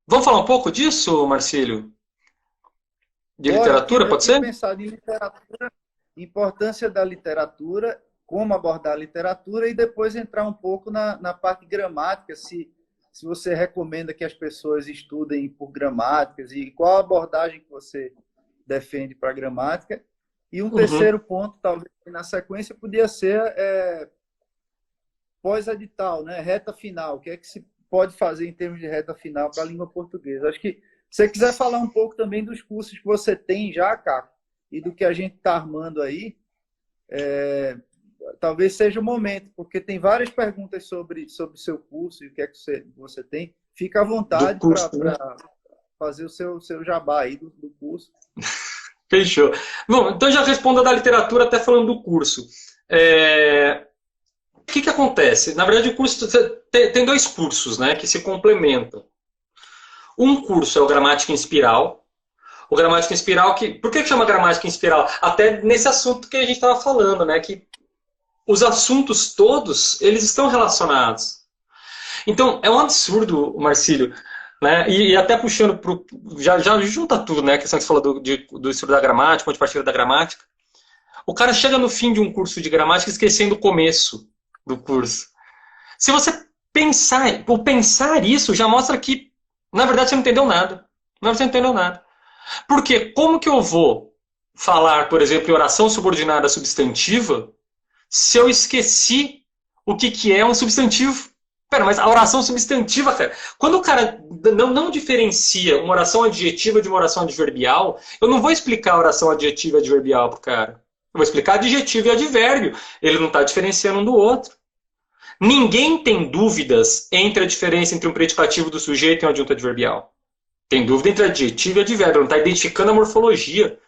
Vamos falar um pouco disso, Marcílio? De literatura, pode ser? Pensar em literatura, importância da literatura, como abordar a literatura e depois entrar um pouco na parte gramática, se você recomenda que as pessoas estudem por gramáticas e qual a abordagem que você defende para a gramática. E um terceiro ponto, talvez na sequência, podia ser pós-edital, né? Reta final. O que é que se pode fazer em termos de reta final para a língua portuguesa? Acho que se você quiser falar um pouco também dos cursos que você tem já, Caco, e do que a gente está armando aí, talvez seja o momento, porque tem várias perguntas sobre o seu curso e o que é que você tem. Fica à vontade para fazer o seu jabá aí do curso. Fechou. Bom, então já respondo da literatura até falando do curso. O que acontece? Na verdade, o curso tem 2 cursos, né, que se complementam. Um curso é o Gramática em Espiral. O Gramática em Espiral, por que chama Gramática em Espiral? Até nesse assunto que a gente estava falando, né, que os assuntos todos, eles estão relacionados. Então, é um absurdo, Marcílio, né, e até puxando já junta tudo, né, a questão que você falou do estudo da gramática, ponto de partida da gramática. O cara chega no fim de um curso de gramática esquecendo o começo do curso. Se você pensar isso, já mostra que, na verdade, você não entendeu nada. Na verdade, você não entendeu nada. Porque como que eu vou falar, por exemplo, em oração subordinada substantiva, se eu esqueci o que é um substantivo? Pera, mas a oração substantiva, cara, quando o cara não diferencia uma oração adjetiva de uma oração adverbial, eu não vou explicar a oração adjetiva e adverbial pro cara. Eu vou explicar adjetivo e advérbio. Ele não está diferenciando um do outro. Ninguém tem dúvidas entre a diferença entre um predicativo do sujeito e um adjunto adverbial. Tem dúvida entre adjetivo e advérbio. Não está identificando a morfologia.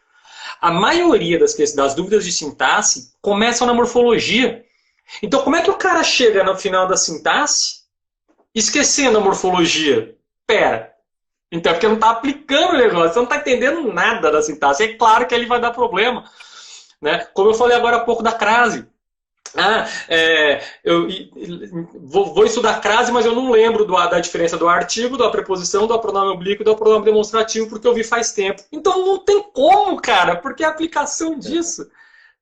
A maioria das dúvidas de sintaxe começam na morfologia. Então, como é que o cara chega no final da sintaxe esquecendo a morfologia? Pera. Então, é porque não está aplicando o negócio. Você não está entendendo nada da sintaxe. É claro que ele vai dar problema. Né? Como eu falei agora há pouco da crase. Eu vou estudar crase, mas eu não lembro da diferença do artigo, da preposição, do pronome oblíquo e do pronome demonstrativo, porque eu vi faz tempo. Então não tem como, cara, porque é a aplicação disso.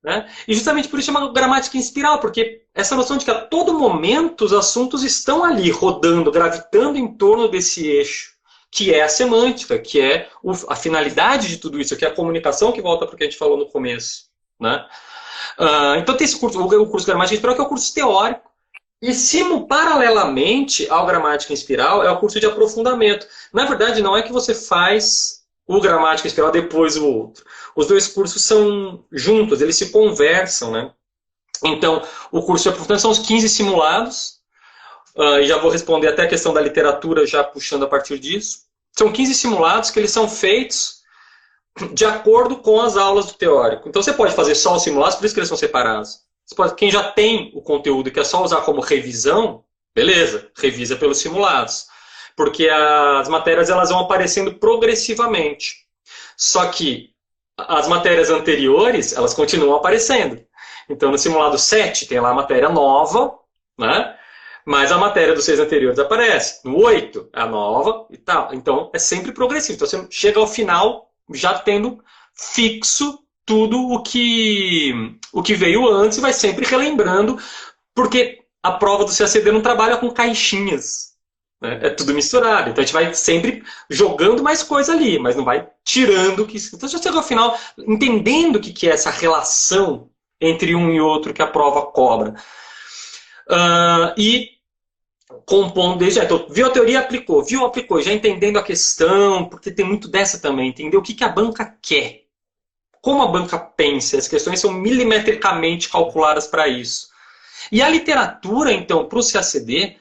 Né? E justamente por isso chama gramática em espiral, porque essa noção de que a todo momento os assuntos estão ali, rodando, gravitando em torno desse eixo, que é a semântica, que é a finalidade de tudo isso, que é a comunicação, que volta para o que a gente falou no começo. Né? Então tem esse curso, o curso Gramática em Espiral, que é o curso teórico. E paralelamente ao Gramática em Espiral é o curso de aprofundamento. Na verdade, não é que você faz o Gramática em Espiral depois o outro. Os 2 cursos são juntos, eles se conversam. Né? Então, o curso de aprofundamento são os 15 simulados. E já vou responder até a questão da literatura, já puxando a partir disso. São 15 simulados que eles são feitos de acordo com as aulas do teórico. Então você pode fazer só os simulados, por isso que eles são separados. Quem já tem o conteúdo e quer só usar como revisão, beleza, revisa pelos simulados. Porque as matérias elas vão aparecendo progressivamente. Só que as matérias anteriores, elas continuam aparecendo. Então no simulado 7 tem lá a matéria nova, né? Mas a matéria dos 6 anteriores aparece. No 8, a nova e tal. Então é sempre progressivo. Então você chega ao final já tendo fixo tudo o que veio antes e vai sempre relembrando, porque a prova do CACD não trabalha com caixinhas. né? É tudo misturado. Então a gente vai sempre jogando mais coisa ali, mas não vai tirando o que... Então já chega ao final entendendo o que é essa relação entre um e outro que a prova cobra. E compondo desde já. Então, viu a teoria, aplicou. Viu, aplicou. Já entendendo a questão, porque tem muito dessa também. Entender o que a banca quer. Como a banca pensa. As questões são milimetricamente calculadas para isso. E a literatura, então, para o CACD,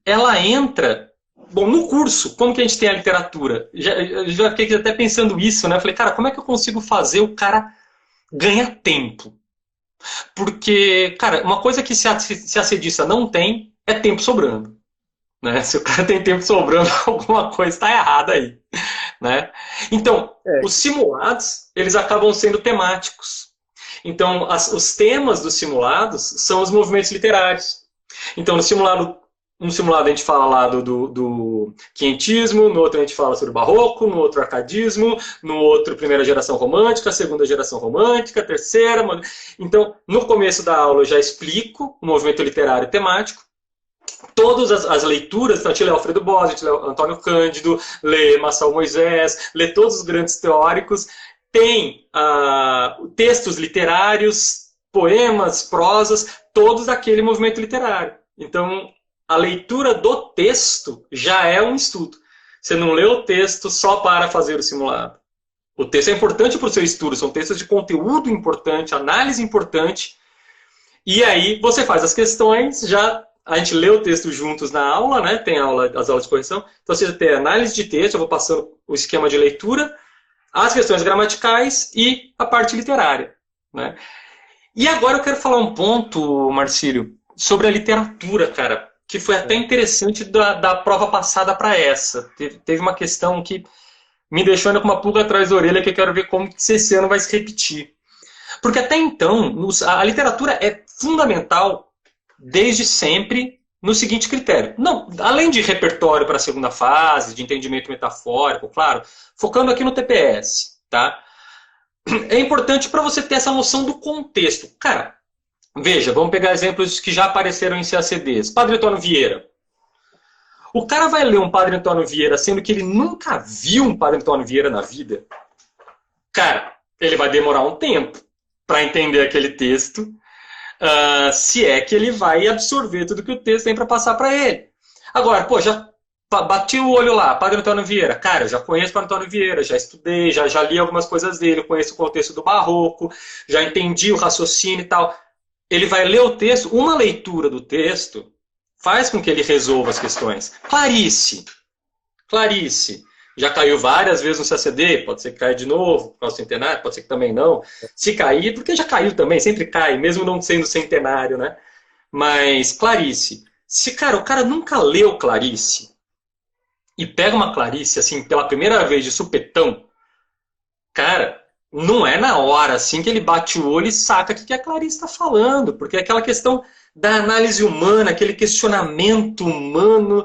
ela entra... Bom, no curso, como que a gente tem a literatura? Já fiquei até pensando isso, né? Eu falei, cara, como é que eu consigo fazer o cara ganhar tempo? Porque, cara, uma coisa que se a CACDista não tem é tempo sobrando. Né? Se o cara tem tempo sobrando, alguma coisa está errada aí. Né? Então, os simulados, eles acabam sendo temáticos. Então, os temas dos simulados são os movimentos literários. Então, no simulado a gente fala lá do quinhentismo, no outro a gente fala sobre o barroco, no outro arcadismo, no outro primeira geração romântica, segunda geração romântica, terceira... Então, no começo da aula eu já explico o movimento literário temático. Todas as leituras, então a gente lê Alfredo Bose, a gente lê Antônio Cândido, lê Marçal Moisés, lê todos os grandes teóricos, tem textos literários, poemas, prosas, todos daquele movimento literário. Então, a leitura do texto já é um estudo. Você não lê o texto só para fazer o simulado. O texto é importante para o seu estudo, são textos de conteúdo importante, análise importante, e aí você faz as questões, a gente lê o texto juntos na aula, né? Tem as aulas de correção. Então você tem análise de texto, eu vou passando o esquema de leitura, as questões gramaticais e a parte literária. Né? E agora eu quero falar um ponto, Marcílio, sobre a literatura, cara, que foi até interessante da prova passada para essa. Teve uma questão que me deixou ainda com uma pulga atrás da orelha, que eu quero ver como que esse ano vai se repetir. Porque até então, a literatura é fundamental desde sempre no seguinte critério. Não, além de repertório para a segunda fase, de entendimento metafórico, claro, focando aqui no TPS, tá? É importante para você ter essa noção do contexto. Cara, veja, vamos pegar exemplos que já apareceram em CACDs. Padre Antônio Vieira. O cara vai ler um Padre Antônio Vieira, sendo que ele nunca viu um Padre Antônio Vieira na vida. Cara, ele vai demorar um tempo para entender aquele texto, se é que ele vai absorver tudo que o texto tem para passar para ele. Agora, pô, já bati o olho lá, Padre Antônio Vieira. Cara, eu já conheço o Padre Antônio Vieira, já estudei, já li algumas coisas dele, conheço o contexto do barroco, já entendi o raciocínio e tal. Ele vai ler o texto, uma leitura do texto faz com que ele resolva as questões. Clarice. Já caiu várias vezes no CACD, pode ser que caia de novo, por causa do centenário, pode ser que também não. Se cair, porque já caiu também, sempre cai, mesmo não sendo centenário, né? Mas Clarice, se o cara nunca leu Clarice, e pega uma Clarice, assim, pela primeira vez de supetão, cara, não é na hora, assim, que ele bate o olho e saca o que a Clarice está falando, porque é aquela questão da análise humana, aquele questionamento humano,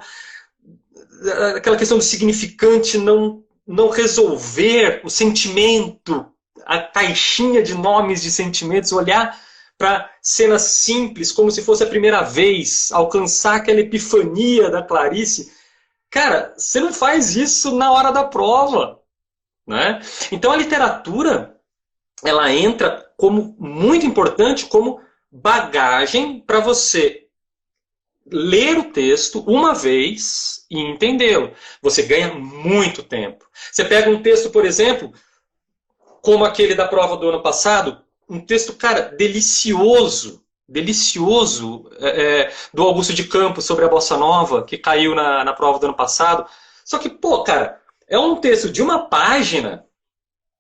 aquela questão do significante não resolver o sentimento, a caixinha de nomes de sentimentos, olhar para cenas simples, como se fosse a primeira vez, alcançar aquela epifania da Clarice. Cara, você não faz isso na hora da prova. Né? Então a literatura, ela entra como muito importante, como bagagem para você ler o texto uma vez e entendê-lo. Você ganha muito tempo. Você pega um texto, por exemplo, como aquele da prova do ano passado, um texto, cara, delicioso, do Augusto de Campos sobre a Bossa Nova, que caiu na prova do ano passado. Só que, pô, cara, é um texto de uma página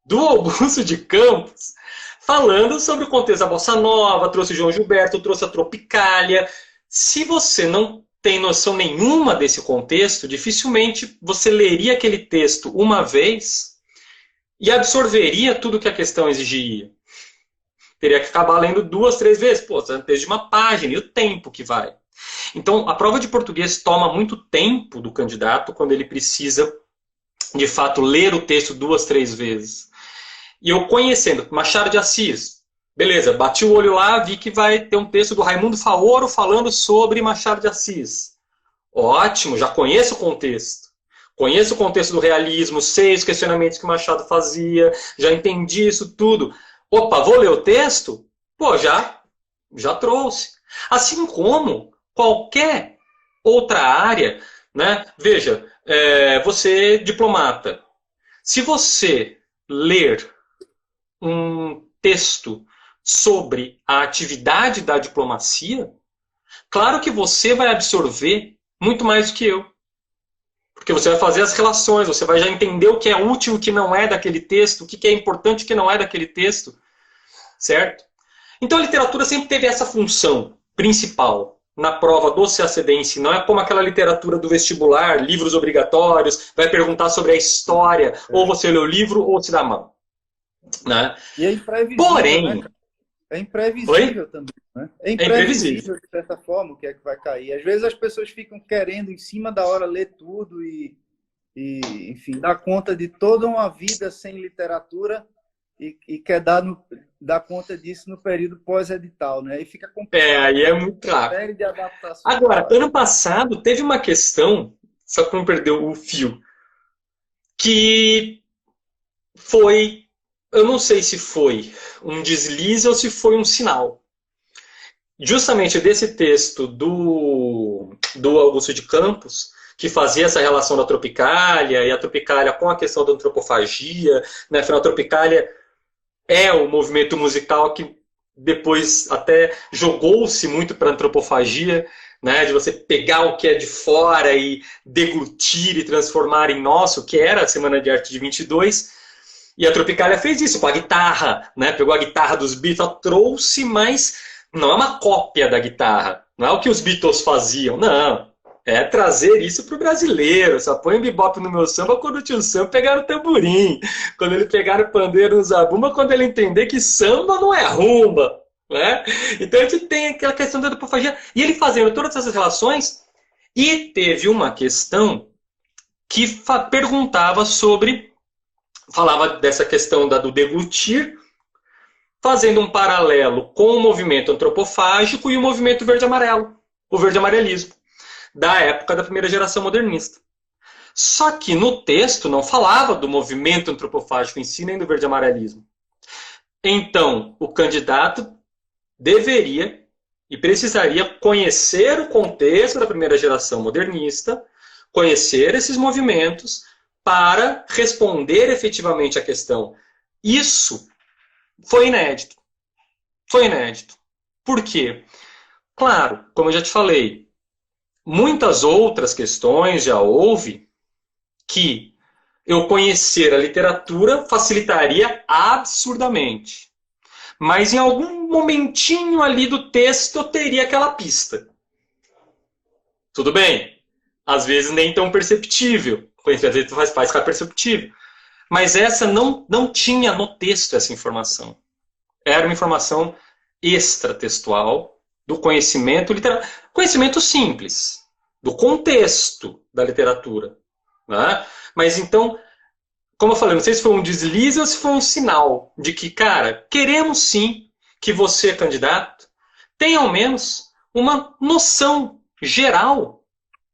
do Augusto de Campos falando sobre o contexto da Bossa Nova, trouxe o João Gilberto, trouxe a Tropicália. Se você não tem noção nenhuma desse contexto, dificilmente você leria aquele texto uma vez e absorveria tudo que a questão exigiria. Teria que acabar lendo 2, 3 vezes. Pô, você é um texto de uma página, e o tempo que vai. Então, a prova de português toma muito tempo do candidato quando ele precisa, de fato, ler o texto 2, 3 vezes. E eu conhecendo Machado de Assis, beleza, bati o olho lá, vi que vai ter um texto do Raimundo Faoro falando sobre Machado de Assis. Ótimo, já conheço o contexto. Conheço o contexto do realismo, sei os questionamentos que o Machado fazia, já entendi isso tudo. Opa, vou ler o texto? Pô, já trouxe. Assim como qualquer outra área, né? Veja, você é diplomata. Se você ler um texto sobre a atividade da diplomacia, claro que você vai absorver muito mais do que eu. Porque você vai fazer as relações, você vai já entender o que é útil e o que não é daquele texto, o que é importante e o que não é daquele texto, certo? Então a literatura sempre teve essa função principal na prova do CACD, não é como aquela literatura do vestibular, livros obrigatórios, vai perguntar sobre a história, ou você lê o livro ou se dá a mão. Né? E é imprevisível, porém, né? É imprevisível também, né? É imprevisível, de certa forma, o que é que vai cair. Às vezes as pessoas ficam querendo, em cima da hora, ler tudo e enfim, dar conta de toda uma vida sem literatura e quer dar conta disso no período pós-edital, né? E fica complicado. Aí é muito claro. Agora, ano passado, teve uma questão, só que não perdeu o fio, que foi... Eu não sei se foi um deslize ou se foi um sinal. Justamente desse texto do Augusto de Campos, que fazia essa relação da Tropicália, e a Tropicália com a questão da antropofagia, né? Afinal, a Tropicália é o movimento musical que depois até jogou-se muito para a antropofagia, né? De você pegar o que é de fora e deglutir e transformar em nosso, que era a Semana de Arte de 22. E a Tropicália fez isso com a guitarra, né? Pegou a guitarra dos Beatles, trouxe, mas não é uma cópia da guitarra. Não é o que os Beatles faziam, não. É trazer isso para o brasileiro. Só põe bebop no meu samba quando o tio Sam pegar o tamborim. Quando ele pegar o pandeiro no zabumba, quando ele entender que samba não é rumba. Né? Então a gente tem aquela questão da antropofagia. E ele fazendo todas essas relações. E teve uma questão que perguntava sobre... Falava dessa questão do deglutir, fazendo um paralelo com o movimento antropofágico e o movimento verde-amarelo, o verde-amarelismo, da época da primeira geração modernista. Só que no texto não falava do movimento antropofágico em si, nem do verde-amarelismo. Então, o candidato deveria e precisaria conhecer o contexto da primeira geração modernista, conhecer esses movimentos, para responder efetivamente à questão. Isso foi inédito. Foi inédito. Por quê? Claro, como eu já te falei, muitas outras questões já houve que eu conhecer a literatura facilitaria absurdamente. Mas em algum momentinho ali do texto eu teria aquela pista. Tudo bem? Às vezes nem tão perceptível. Conhecimento faz ficar perceptível. Mas essa não tinha no texto essa informação. Era uma informação extratextual do conhecimento literário. Conhecimento simples, do contexto da literatura. Né? Mas então, como eu falei, não sei se foi um deslize ou se foi um sinal de que, cara, queremos sim que você, candidato, tenha ao menos uma noção geral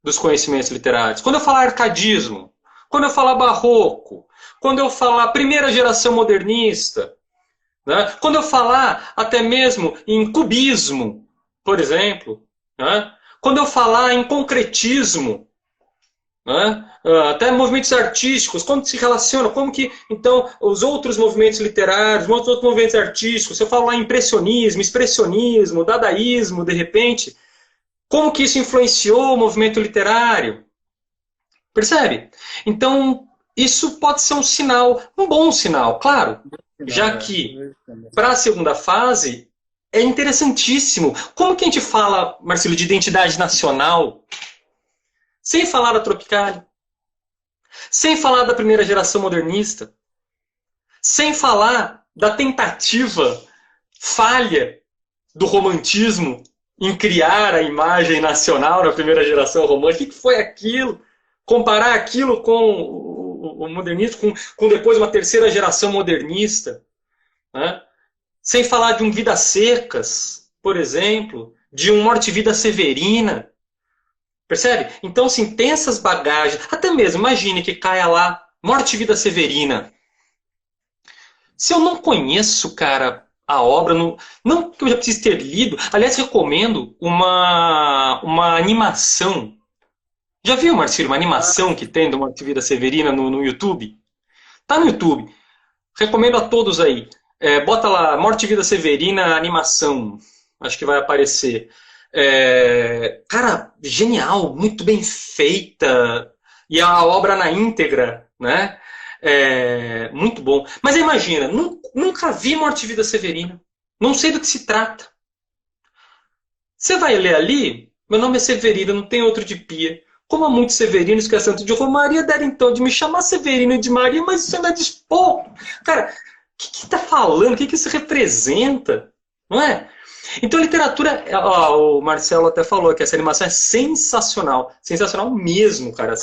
dos conhecimentos literários. Quando eu falar arcadismo, quando eu falar barroco, quando eu falar primeira geração modernista, né? Quando eu falar até mesmo em cubismo, por exemplo, né? Quando eu falar em concretismo, né? Até movimentos artísticos, como se relaciona, como que, então, os outros movimentos literários, os outros movimentos artísticos, se eu falar em impressionismo, expressionismo, dadaísmo, de repente... Como que isso influenciou o movimento literário? Percebe? Então, isso pode ser um sinal, um bom sinal, claro. Já que, para a segunda fase, é interessantíssimo. Como que a gente fala, Marcelo, de identidade nacional, sem falar da Tropicália, sem falar da primeira geração modernista, sem falar da tentativa falha do romantismo em criar a imagem nacional na primeira geração romântica? O que foi aquilo? Comparar aquilo com o modernismo, com depois uma terceira geração modernista. Né? Sem falar de um Vidas Secas, por exemplo, de um Morte e Vida Severina. Percebe? Então, assim, tem essas bagagens. Até mesmo, imagine que caia lá Morte e Vida Severina. Se eu não conheço, cara, a obra, não que eu já precise ter lido. Aliás, recomendo uma animação. Já viu, Marcílio, uma animação que tem do Morte e Vida Severina no YouTube? Tá no YouTube. Recomendo a todos aí. Bota lá, Morte e Vida Severina animação. Acho que vai aparecer. Cara, genial, muito bem feita. E a obra na íntegra, né? Muito bom. Mas imagina, nunca vi Morte e Vida Severina. Não sei do que se trata. Você vai ler ali, meu nome é Severino, não tem outro de pia. Como há muitos Severinos que é santo de Romaria, deram então de me chamar Severino de Maria, mas isso ainda é despouco. Cara, o que está falando? O que isso representa? Não é? Então a literatura, o Marcelo até falou que essa animação é sensacional. Sensacional mesmo, cara.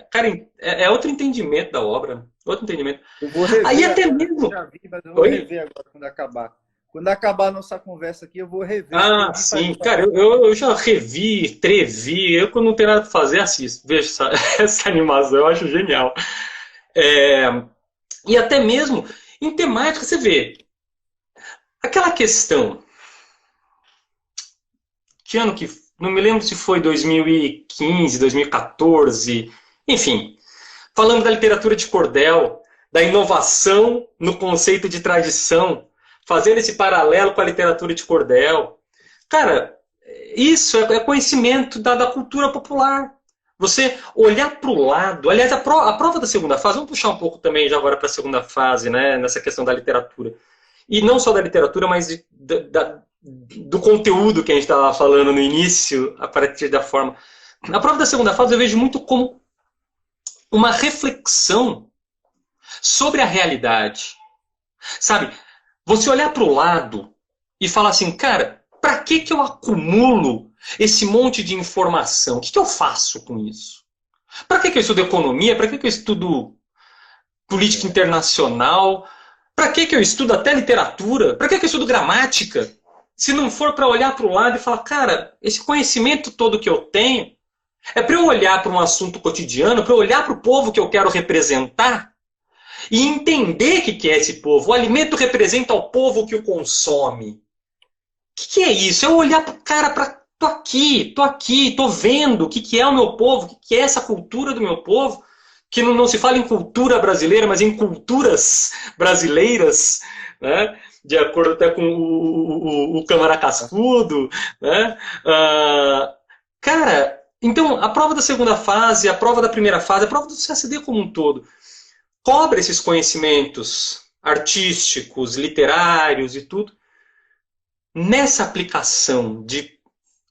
Cara, é outro entendimento da obra. Outro entendimento. Eu vou rever. Aí até agora, mesmo. eu já vi, mas eu vou rever agora quando acabar. Quando acabar a nossa conversa aqui, eu vou rever. Ah, sim. Cara, eu já revi, trevi. Eu, quando não tenho nada pra fazer, assisto. Vejo essa animação. Eu acho genial. E até mesmo em temática, você vê. Aquela questão. Que ano que... Não me lembro se foi 2015, 2014. Enfim. Falando da literatura de cordel, da inovação no conceito de tradição, fazendo esse paralelo com a literatura de cordel. Cara, isso é conhecimento da cultura popular. Você olhar para o lado... Aliás, a prova da segunda fase, vamos puxar um pouco também já agora para a segunda fase, né, nessa questão da literatura. E não só da literatura, mas do conteúdo que a gente estava falando no início, a partir da forma. A prova da segunda fase eu vejo muito como uma reflexão sobre a realidade. Sabe? Você olhar para o lado e falar assim, cara, para que eu acumulo esse monte de informação? O que eu faço com isso? Para que eu estudo economia? Para que eu estudo política internacional? Para que eu estudo até literatura? Para que eu estudo gramática? Se não for para olhar para o lado e falar, cara, esse conhecimento todo que eu tenho é para eu olhar para um assunto cotidiano, para eu olhar para o povo que eu quero representar e entender o que é esse povo. O alimento representa o povo que o consome. O que é isso? É eu olhar para o cara, tô aqui, tô vendo o que é o meu povo, o que é essa cultura do meu povo, que não se fala em cultura brasileira, mas em culturas brasileiras, né? De acordo até com o Câmara Cascudo, né? Cara, então a prova da segunda fase, a prova da primeira fase, a prova do CACD como um todo, cobra esses conhecimentos artísticos, literários e tudo, nessa aplicação de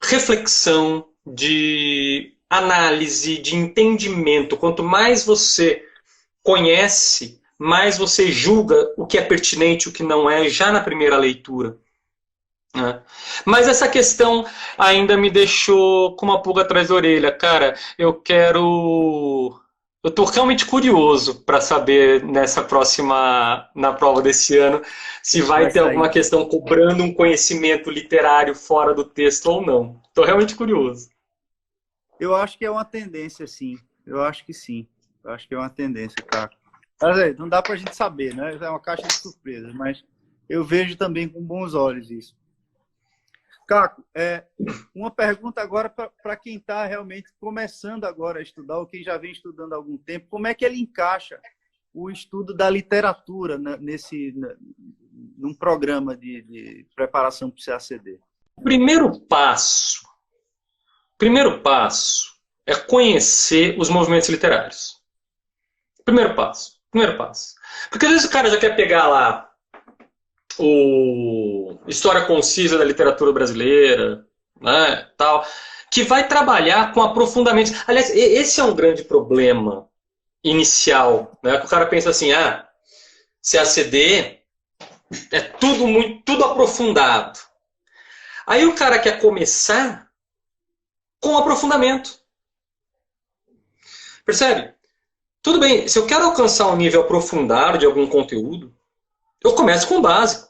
reflexão, de análise, de entendimento. Quanto mais você conhece, mais você julga o que é pertinente e o que não é, já na primeira leitura. Né? Mas essa questão ainda me deixou com uma pulga atrás da orelha. Cara, eu estou realmente curioso para saber na prova desse ano, se vai ter alguma questão cobrando um conhecimento literário fora do texto ou não. Estou realmente curioso. Eu acho que é uma tendência, sim. Eu acho que sim. Eu acho que é uma tendência, Caco. Mas, não dá para a gente saber, né? É uma caixa de surpresas, mas eu vejo também com bons olhos isso. Caco, uma pergunta agora para quem está realmente começando agora a estudar, ou quem já vem estudando há algum tempo, como é que ele encaixa o estudo da literatura num programa de preparação para o CACD? O primeiro passo é conhecer os movimentos literários. Primeiro passo. Porque às vezes o cara já quer pegar lá o História Concisa da Literatura Brasileira, né, tal, que vai trabalhar com aprofundamento. Aliás, esse é um grande problema inicial, né, que o cara pensa assim, CACD é tudo aprofundado. Aí o cara quer começar com aprofundamento. Percebe? Tudo bem, se eu quero alcançar um nível aprofundado de algum conteúdo, eu começo com o básico.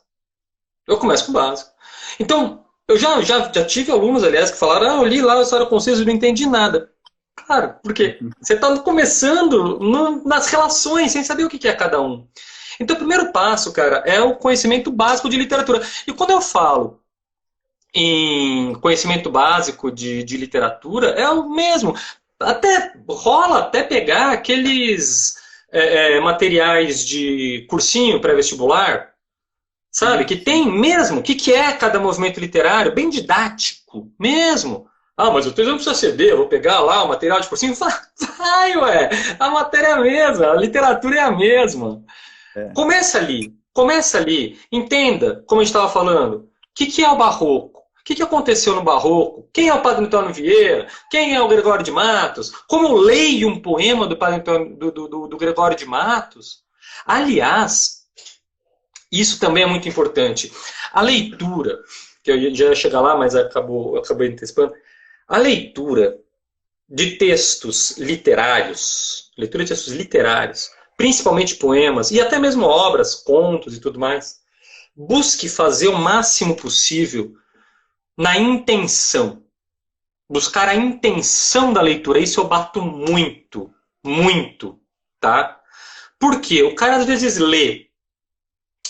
Então, Eu já tive alunos, aliás, que falaram, eu li lá a história concisa e não entendi nada. Claro, porque você está começando nas relações, sem saber o que é cada um. Então, o primeiro passo, cara, é o conhecimento básico de literatura. E quando eu falo em conhecimento básico de literatura, é o mesmo. Rola até pegar aqueles materiais de cursinho pré-vestibular, sabe? Que tem mesmo, o que é cada movimento literário, bem didático, mesmo. Ah, mas o texto não precisa ceder, eu vou pegar lá o material de cursinho. Vai, ué, a matéria é a mesma, a literatura é a mesma. Começa ali, entenda, como a gente estava falando, o que é o barroco? O que aconteceu no barroco? Quem é o Padre Antônio Vieira? Quem é o Gregório de Matos? Como eu leio um poema do Padre Antônio, do Gregório de Matos? Aliás, isso também é muito importante. A leitura, que eu já ia chegar lá, mas acabei antecipando. A leitura de textos literários, principalmente poemas, e até mesmo obras, contos e tudo mais, busque fazer o máximo possível na intenção. Buscar a intenção da leitura. Isso eu bato muito, muito, tá? Porque o cara às vezes lê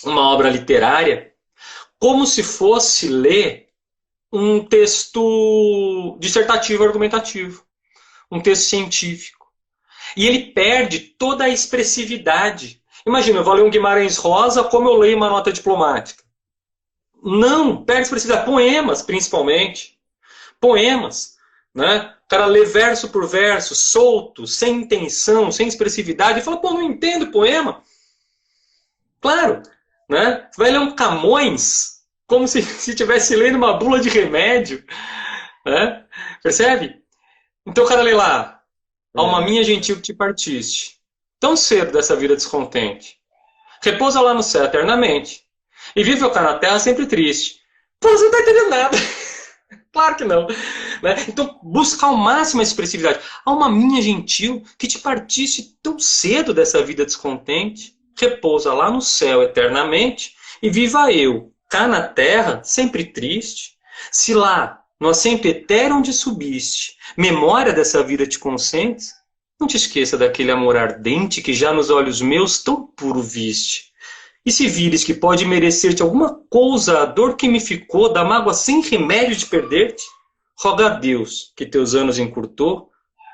uma obra literária como se fosse ler um texto dissertativo argumentativo, um texto científico. E ele perde toda a expressividade. Imagina, eu vou ler um Guimarães Rosa como eu leio uma nota diplomática. Não, perde expressividade. Poemas, principalmente. Poemas. Né? O cara lê verso por verso, solto, sem intenção, sem expressividade, e fala, pô, não entendo o poema. Claro, né? Você vai ler um Camões como se estivesse lendo uma bula de remédio. Né? Percebe? Então o cara lê lá, alma minha gentil que te partiste, tão cedo dessa vida descontente, repousa lá no céu eternamente, e vive o cara na terra sempre triste. Pô, você não tá entendendo nada. Claro que não. Né? Então, buscar ao máximo a expressividade. Alma minha gentil, que te partiste tão cedo dessa vida descontente, repousa lá no céu eternamente, e viva eu, cá na terra, sempre triste, se lá, no assento etéreo onde subiste, memória dessa vida te consentes, não te esqueça daquele amor ardente que já nos olhos meus tão puro viste. E se vires que pode merecer-te alguma coisa a dor que me ficou, da mágoa sem remédio de perder-te, roga a Deus que teus anos encurtou,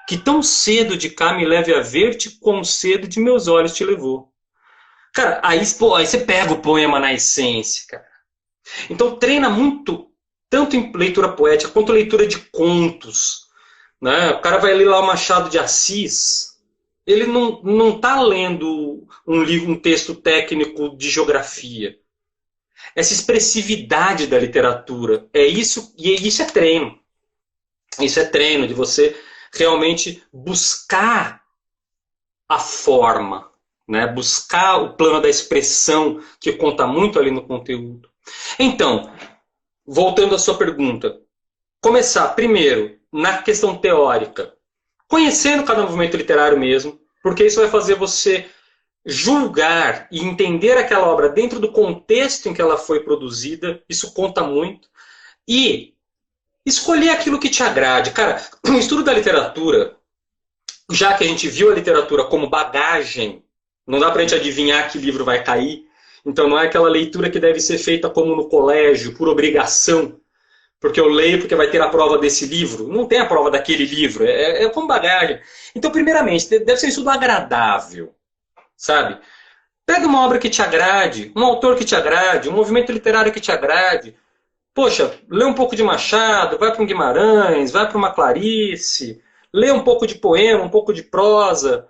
que tão cedo de cá me leve a ver-te, quão cedo de meus olhos te levou. Cara, aí você pega o poema na essência, cara. Então treina muito, tanto em leitura poética quanto leitura de contos. Né? O cara vai ler lá o Machado de Assis, ele não está lendo um texto técnico de geografia. Essa expressividade da literatura, isso é treino. Isso é treino de você realmente buscar a forma, né? Buscar o plano da expressão, que conta muito ali no conteúdo. Então, voltando à sua pergunta, começar primeiro na questão teórica, conhecendo cada movimento literário mesmo, porque isso vai fazer você julgar e entender aquela obra dentro do contexto em que ela foi produzida, isso conta muito, e escolher aquilo que te agrade. Cara, o estudo da literatura, já que a gente viu a literatura como bagagem, não dá pra gente adivinhar que livro vai cair, então não é aquela leitura que deve ser feita como no colégio, por obrigação, porque eu leio porque vai ter a prova desse livro. Não tem a prova daquele livro, é como bagagem. Então, primeiramente, deve ser um estudo agradável, sabe? Pega uma obra que te agrade, um autor que te agrade, um movimento literário que te agrade. Poxa, lê um pouco de Machado, vai para um Guimarães, vai para uma Clarice, lê um pouco de poema, um pouco de prosa.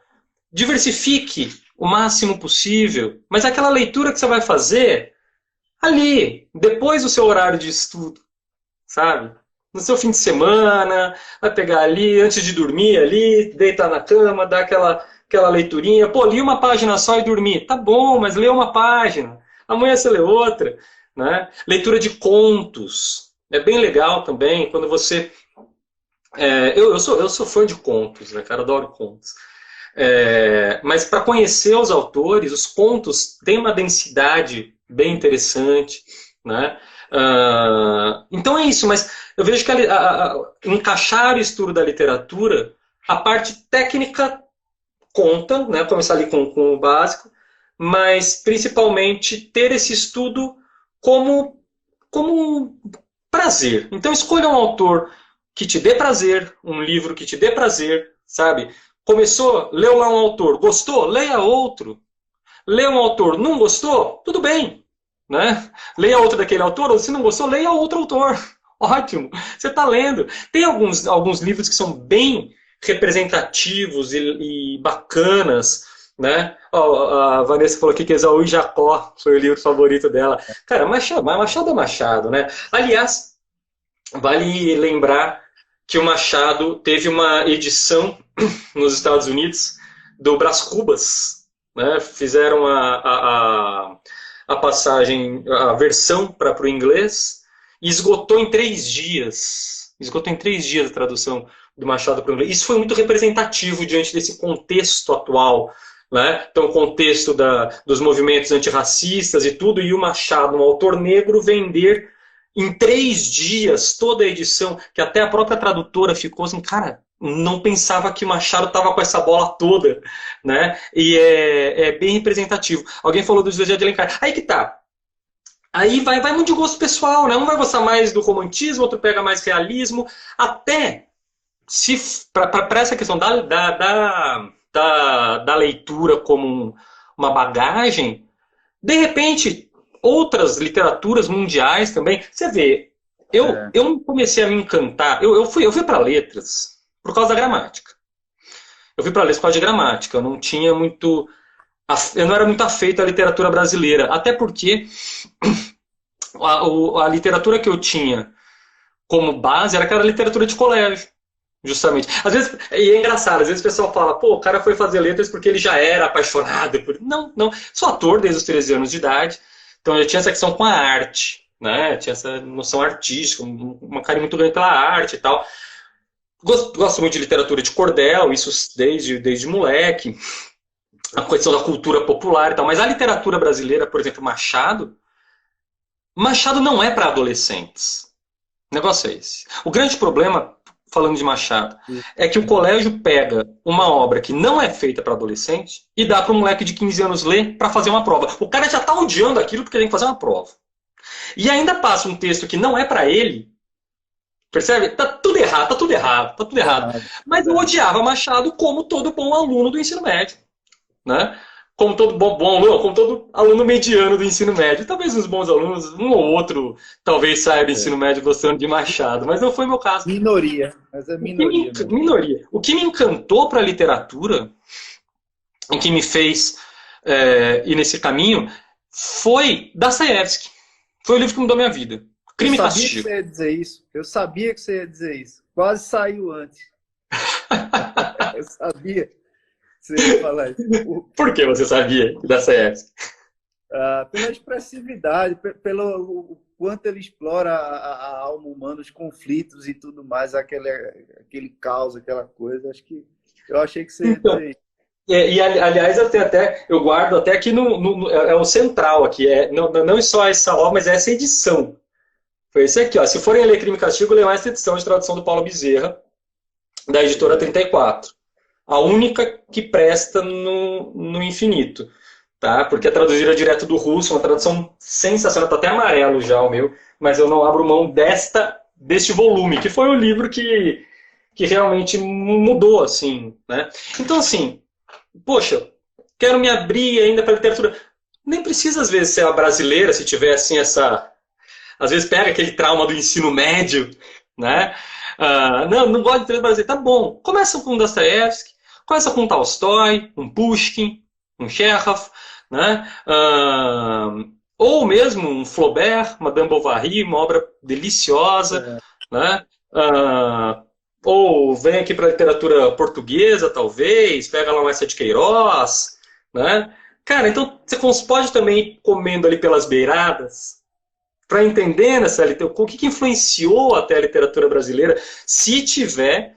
Diversifique o máximo possível, mas aquela leitura que você vai fazer ali, depois do seu horário de estudo, sabe? No seu fim de semana, vai pegar ali, antes de dormir ali, deitar na cama, dar aquela leiturinha. Pô, li uma página só e dormi. Tá bom, mas lê uma página. Amanhã você lê outra. Né? Leitura de contos. É bem legal também, quando você... eu sou fã de contos, né, cara? Adoro contos. Mas para conhecer os autores, os contos têm uma densidade bem interessante, né? Então é isso, mas eu vejo que encaixar o estudo da literatura, a parte técnica conta, né, começar ali com o básico, mas principalmente ter esse estudo como um prazer. Então escolha um autor que te dê prazer, um livro que te dê prazer, sabe? Começou, leu lá um autor, gostou? Leia outro. Leu um autor, não gostou? Tudo bem, né? Leia outro daquele autor, ou se não gostou, leia outro autor. Ótimo, você está lendo. Tem alguns livros que são bem representativos e bacanas, né? A Vanessa falou aqui que Esaú e Jacó foi o livro favorito dela. Cara, Machado é Machado, né? Aliás, vale lembrar que o Machado teve uma edição nos Estados Unidos do Brás Cubas, né? Fizeram a passagem, a versão para o inglês e esgotou em 3 dias. Esgotou em 3 dias a tradução do Machado para o inglês. Isso foi muito representativo diante desse contexto atual, né? Então, o contexto dos movimentos antirracistas e tudo, e o Machado, um autor negro, vender em 3 dias toda a edição, que até a própria tradutora ficou assim, cara, não pensava que o Machado estava com essa bola toda, né? E é bem representativo. Alguém falou do José de Alencar. Aí que tá. Aí vai muito de gosto pessoal, né? Um vai gostar mais do romantismo, outro pega mais realismo. Até para essa questão da leitura como uma bagagem, de repente, outras literaturas mundiais também. Você vê, eu comecei a me encantar, eu fui para letras por causa da gramática. Eu fui para letras por causa de gramática, eu não era muito afeito à literatura brasileira, até porque a literatura que eu tinha como base era aquela literatura de colégio. Justamente. Às vezes, e é engraçado, às vezes o pessoal fala, pô, o cara foi fazer letras porque ele já era apaixonado por... Não. Sou ator desde os 13 anos de idade, então eu tinha essa questão com a arte, né? Tinha essa noção artística, uma carinho muito grande pela arte e tal. Gosto muito de literatura de cordel, isso desde moleque, a questão da cultura popular e tal, mas a literatura brasileira, por exemplo, Machado não é para adolescentes. O negócio é esse. O grande problema, falando de Machado, é que o colégio pega uma obra que não é feita para adolescente e dá para um moleque de 15 anos ler para fazer uma prova. O cara já está odiando aquilo porque tem que fazer uma prova. E ainda passa um texto que não é para ele. Percebe? Tá tudo errado. Mas eu odiava Machado como todo bom aluno do ensino médio, né? Como todo bom aluno, como todo aluno mediano do ensino médio. Talvez os bons alunos, um ou outro, talvez saia do ensino médio gostando de Machado, mas não foi o meu caso. Minoria, mas é minoria. Minoria. O que me encantou para a literatura, o que me fez ir nesse caminho, foi Dostoiévski. Foi o livro que mudou minha vida. Crime e Castigo. Eu sabia que você ia dizer isso. Quase saiu antes. Eu sabia. Você ia falar isso. Por que você sabia que Dostoiévski? Pela expressividade, pelo quanto ele explora a alma humana, os conflitos e tudo mais, aquele caos, aquela coisa. Eu achei que você ia dizer isso. Aliás, eu guardo até aqui é o central aqui, não só essa obra, mas essa edição. Foi esse aqui, ó. Se forem ler Crime e Castigo, leiam essa edição de tradução do Paulo Bezerra, da editora 34. A única que presta no infinito, tá? Porque é traduzida direto do russo, uma tradução sensacional, tá até amarelo já o meu, mas eu não abro mão deste volume, que foi o livro que realmente mudou, assim, né? Então, assim, poxa, quero me abrir ainda para literatura. Nem precisa, às vezes, ser a brasileira, se tiver, assim, às vezes pega aquele trauma do ensino médio, né? Não gosto de literatura brasileira. Tá bom, começa com Dostoiévski, começa com Tolstói, um Pushkin, um Chekhov, né? Ou mesmo um Flaubert, Madame Bovary, uma obra deliciosa, né? Ou vem aqui para a literatura portuguesa, talvez, pega lá um Essa de Queiroz, né? Cara, então você pode também ir comendo ali pelas beiradas, para entender o que influenciou até a literatura brasileira, se tiver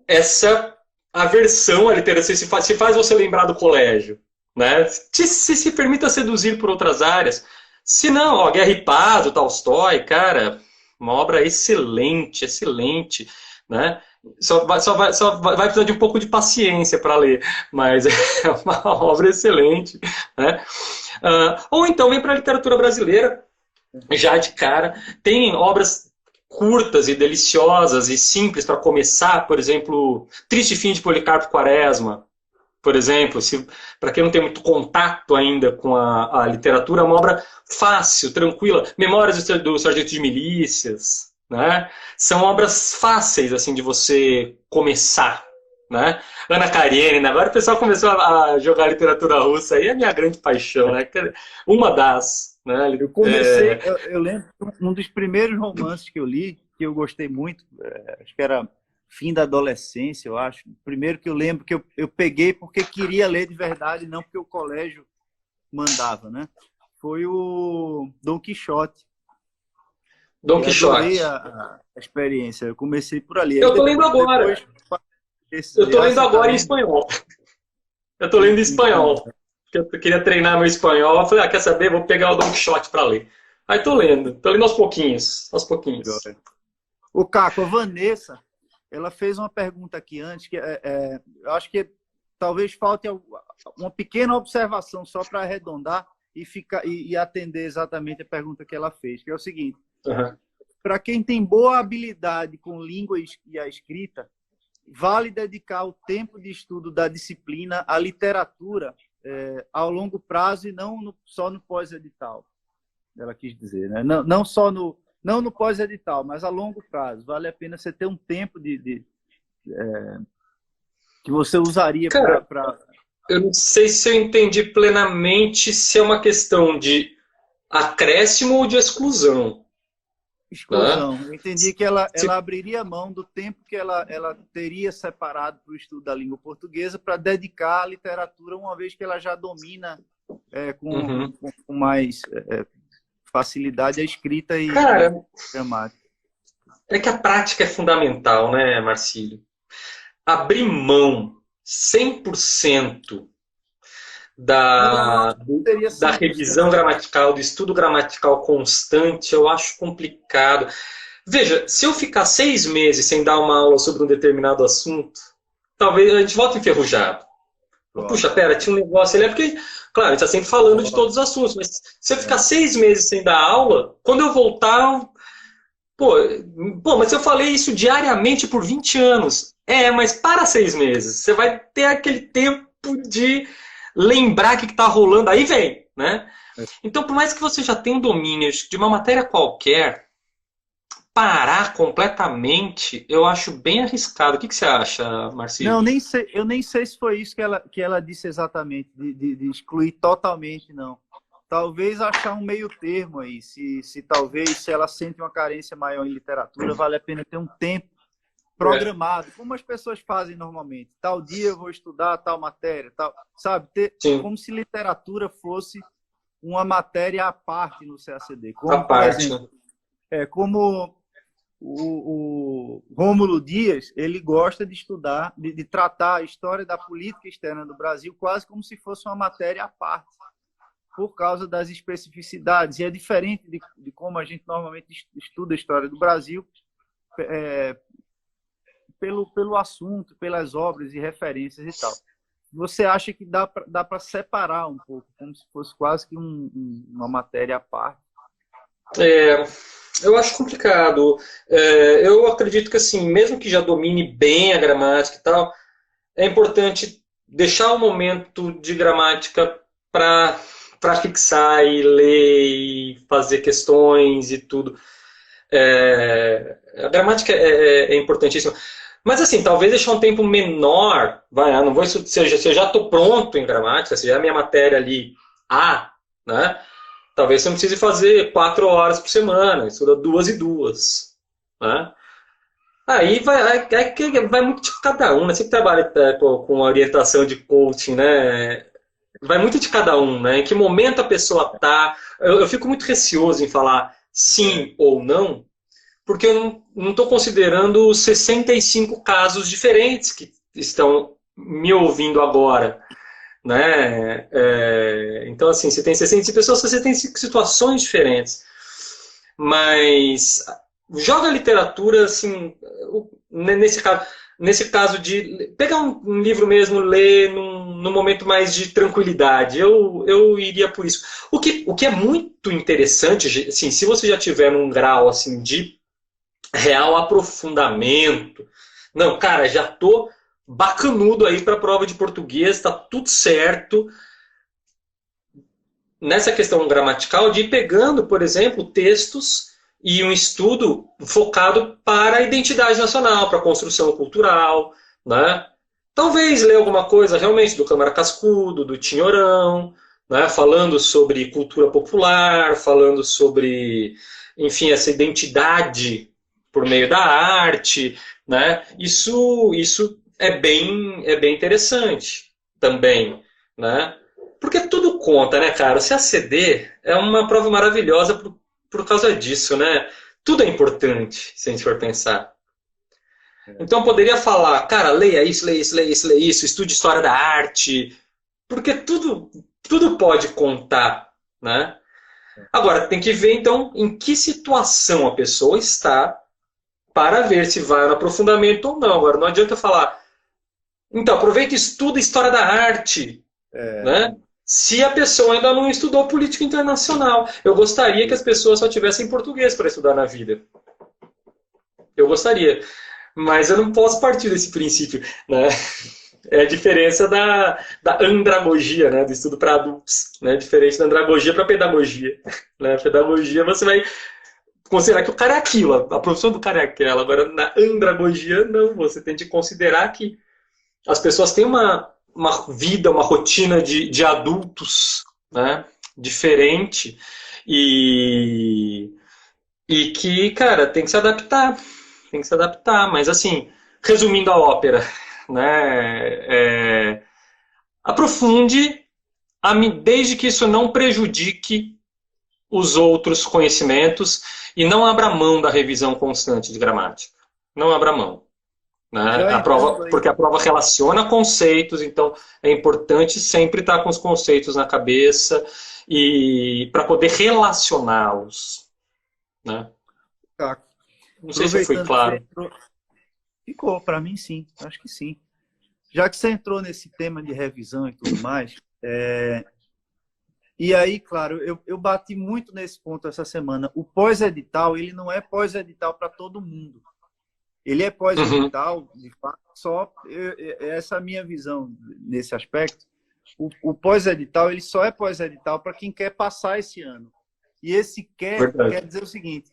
essa aversão à literatura, se faz você lembrar do colégio, né? Se permita seduzir por outras áreas, Se não, ó, Guerra e Paz, do Tolstói, cara, uma obra excelente, excelente, né? Só vai precisar de um pouco de paciência para ler, mas é uma obra excelente, né? Ou então vem para a literatura brasileira, já de cara. Tem obras curtas e deliciosas e simples para começar, por exemplo, Triste Fim de Policarpo Quaresma, por exemplo, para quem não tem muito contato ainda com a literatura, é uma obra fácil, tranquila. Memórias do Sargento de Milícias, né? São obras fáceis assim de você começar, né? Ana Karenina, agora o pessoal começou a jogar literatura russa, aí é a minha grande paixão, né? Uma das, né? Eu comecei, eu lembro, um dos primeiros romances que eu li, que eu gostei muito, acho que era fim da adolescência, eu acho. O primeiro que eu lembro que eu peguei porque queria ler de verdade, não porque o colégio mandava, né? Foi o Dom Quixote. Dom Quixote. Adorei a experiência. Eu comecei por ali. Eu tô lendo agora. Eu tô lendo agora em espanhol. Eu tô lendo em espanhol. Eu queria treinar meu espanhol. Eu falei, quer saber? Vou pegar o Dom Quixote para ler. Aí tô lendo aos pouquinhos. Aos pouquinhos. O Caco, a Vanessa, ela fez uma pergunta aqui antes, que eu acho que talvez falte uma pequena observação só para arredondar e atender exatamente a pergunta que ela fez, que é o seguinte. Para quem tem boa habilidade com língua e a escrita, vale dedicar o tempo de estudo da disciplina à literatura ao longo prazo e não só no pós-edital. Ela quis dizer, né? Não só no pós-edital, mas a longo prazo. Vale a pena você ter um tempo que você usaria para... Eu não sei se eu entendi plenamente se é uma questão de acréscimo ou de exclusão. Exclusão. Eu entendi que ela abriria mão do tempo que ela teria separado para o estudo da língua portuguesa para dedicar à literatura, uma vez que ela já domina com mais facilidade a escrita e gramática. É que a prática é fundamental, né, Marcílio? Abrir mão 100% da revisão gramatical, do estudo gramatical constante, eu acho complicado. Veja, se eu ficar 6 meses sem dar uma aula sobre um determinado assunto, talvez a gente volte enferrujado. Puxa, pera, tinha um negócio ali. É porque, claro, a gente está sempre falando de todos os assuntos, mas se eu ficar 6 meses sem dar aula, quando eu voltar... mas eu falei isso diariamente por 20 anos. Mas para 6 meses. Você vai ter aquele tempo de lembrar o que está rolando. Aí vem, né? Então, por mais que você já tenha um domínio de uma matéria qualquer, parar completamente, eu acho bem arriscado. O que você acha, Marcílio? Não, eu nem sei se foi isso que ela disse exatamente, de excluir totalmente, não. Talvez achar um meio termo aí, talvez se ela sente uma carência maior em literatura, vale a pena ter um tempo programado, como as pessoas fazem normalmente. Tal dia eu vou estudar tal matéria, sabe? Como se literatura fosse uma matéria à parte no CACD. Como, por exemplo, como o Rômulo Dias, ele gosta de estudar, de tratar a história da política externa do Brasil quase como se fosse uma matéria à parte, por causa das especificidades. E é diferente de como a gente normalmente estuda a história do Brasil, pelo assunto, pelas obras e referências e tal. Você acha que dá para separar um pouco, como se fosse quase que uma matéria à parte? Eu acho complicado. Eu acredito que, assim, mesmo que já domine bem a gramática e tal, é importante deixar um momento de gramática para fixar e ler e fazer questões e tudo. A gramática é importantíssima. Mas, assim, talvez deixar um tempo menor, não vou, se eu já estou pronto em gramática, se já é a minha matéria ali né? Talvez você não precise fazer 4 horas por semana, estuda 2 e 2. Né? Aí vai muito de cada um, né? Você que trabalha com orientação de coaching, né? Vai muito de cada um, né? Em que momento a pessoa está. Eu fico muito receoso em falar sim ou não, porque eu não estou considerando os 65 casos diferentes que estão me ouvindo agora. né? Então, assim, você tem 60 pessoas, você tem situações diferentes. Mas joga a literatura, assim, nesse caso de pegar um livro mesmo, ler num momento mais de tranquilidade. Eu iria por isso. O que é muito interessante, assim, se você já tiver num grau assim, de real aprofundamento, não, cara, já tô bacanudo aí para a prova de português, tá tudo certo. Nessa questão gramatical, de ir pegando, por exemplo, textos e um estudo focado para a identidade nacional, para a construção cultural, né? Talvez ler alguma coisa realmente do Câmara Cascudo, do Tinhorão, né? Falando sobre cultura popular, falando sobre, enfim, essa identidade por meio da arte, né? Isso é bem interessante também, né? Porque tudo conta, né, cara? O CACD é uma prova maravilhosa por causa disso, né? Tudo é importante, se a gente for pensar. Então eu poderia falar, cara, leia isso, leia isso, leia isso, leia isso, estude história da arte, porque tudo pode contar, né? Agora, tem que ver, então, em que situação a pessoa está para ver se vai no aprofundamento ou não. Agora, não adianta falar, então, aproveita e estuda história da arte, né? Se a pessoa ainda não estudou política internacional. Eu gostaria que as pessoas só tivessem português para estudar na vida. Eu gostaria. Mas eu não posso partir desse princípio, né? É a diferença da andragogia, né? Do estudo para adultos, né? Diferente da andragogia para pedagogia. Né? Pedagogia você vai considerar que o cara é aquilo, a profissão do cara é aquela. Agora, na andragogia, não. Você tem de considerar que as pessoas têm uma vida, uma rotina de adultos, né? Diferente e que, cara, tem que se adaptar. Tem que se adaptar. Mas, assim, resumindo a ópera, né? Aprofunde, desde que isso não prejudique os outros conhecimentos e não abra mão da revisão constante de gramática. Não abra mão. Né? Porque a prova relaciona conceitos, então é importante sempre estar com os conceitos na cabeça e para poder relacioná-los. Né? Tá. Não sei se foi claro. Ficou, para mim sim, acho que sim. Já que você entrou nesse tema de revisão e tudo mais, e aí, claro, eu bati muito nesse ponto essa semana. O pós-edital, ele não é pós-edital para todo mundo. Ele é pós-edital, de fato, essa é a minha visão nesse aspecto. O pós-edital, ele só é pós-edital para quem quer passar esse ano. E esse quer dizer o seguinte,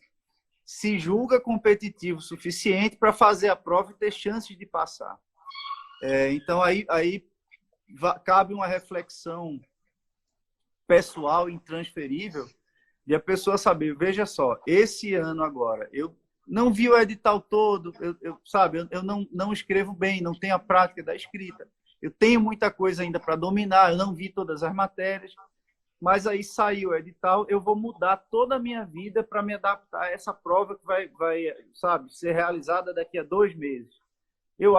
se julga competitivo o suficiente para fazer a prova e ter chances de passar. Então, aí cabe uma reflexão pessoal, intransferível, de a pessoa saber, veja só, esse ano agora, eu não vi o edital todo, eu não escrevo bem, não tenho a prática da escrita. Eu tenho muita coisa ainda para dominar, eu não vi todas as matérias, mas aí saiu o edital, eu vou mudar toda a minha vida para me adaptar a essa prova que vai ser realizada daqui a 2 meses. Eu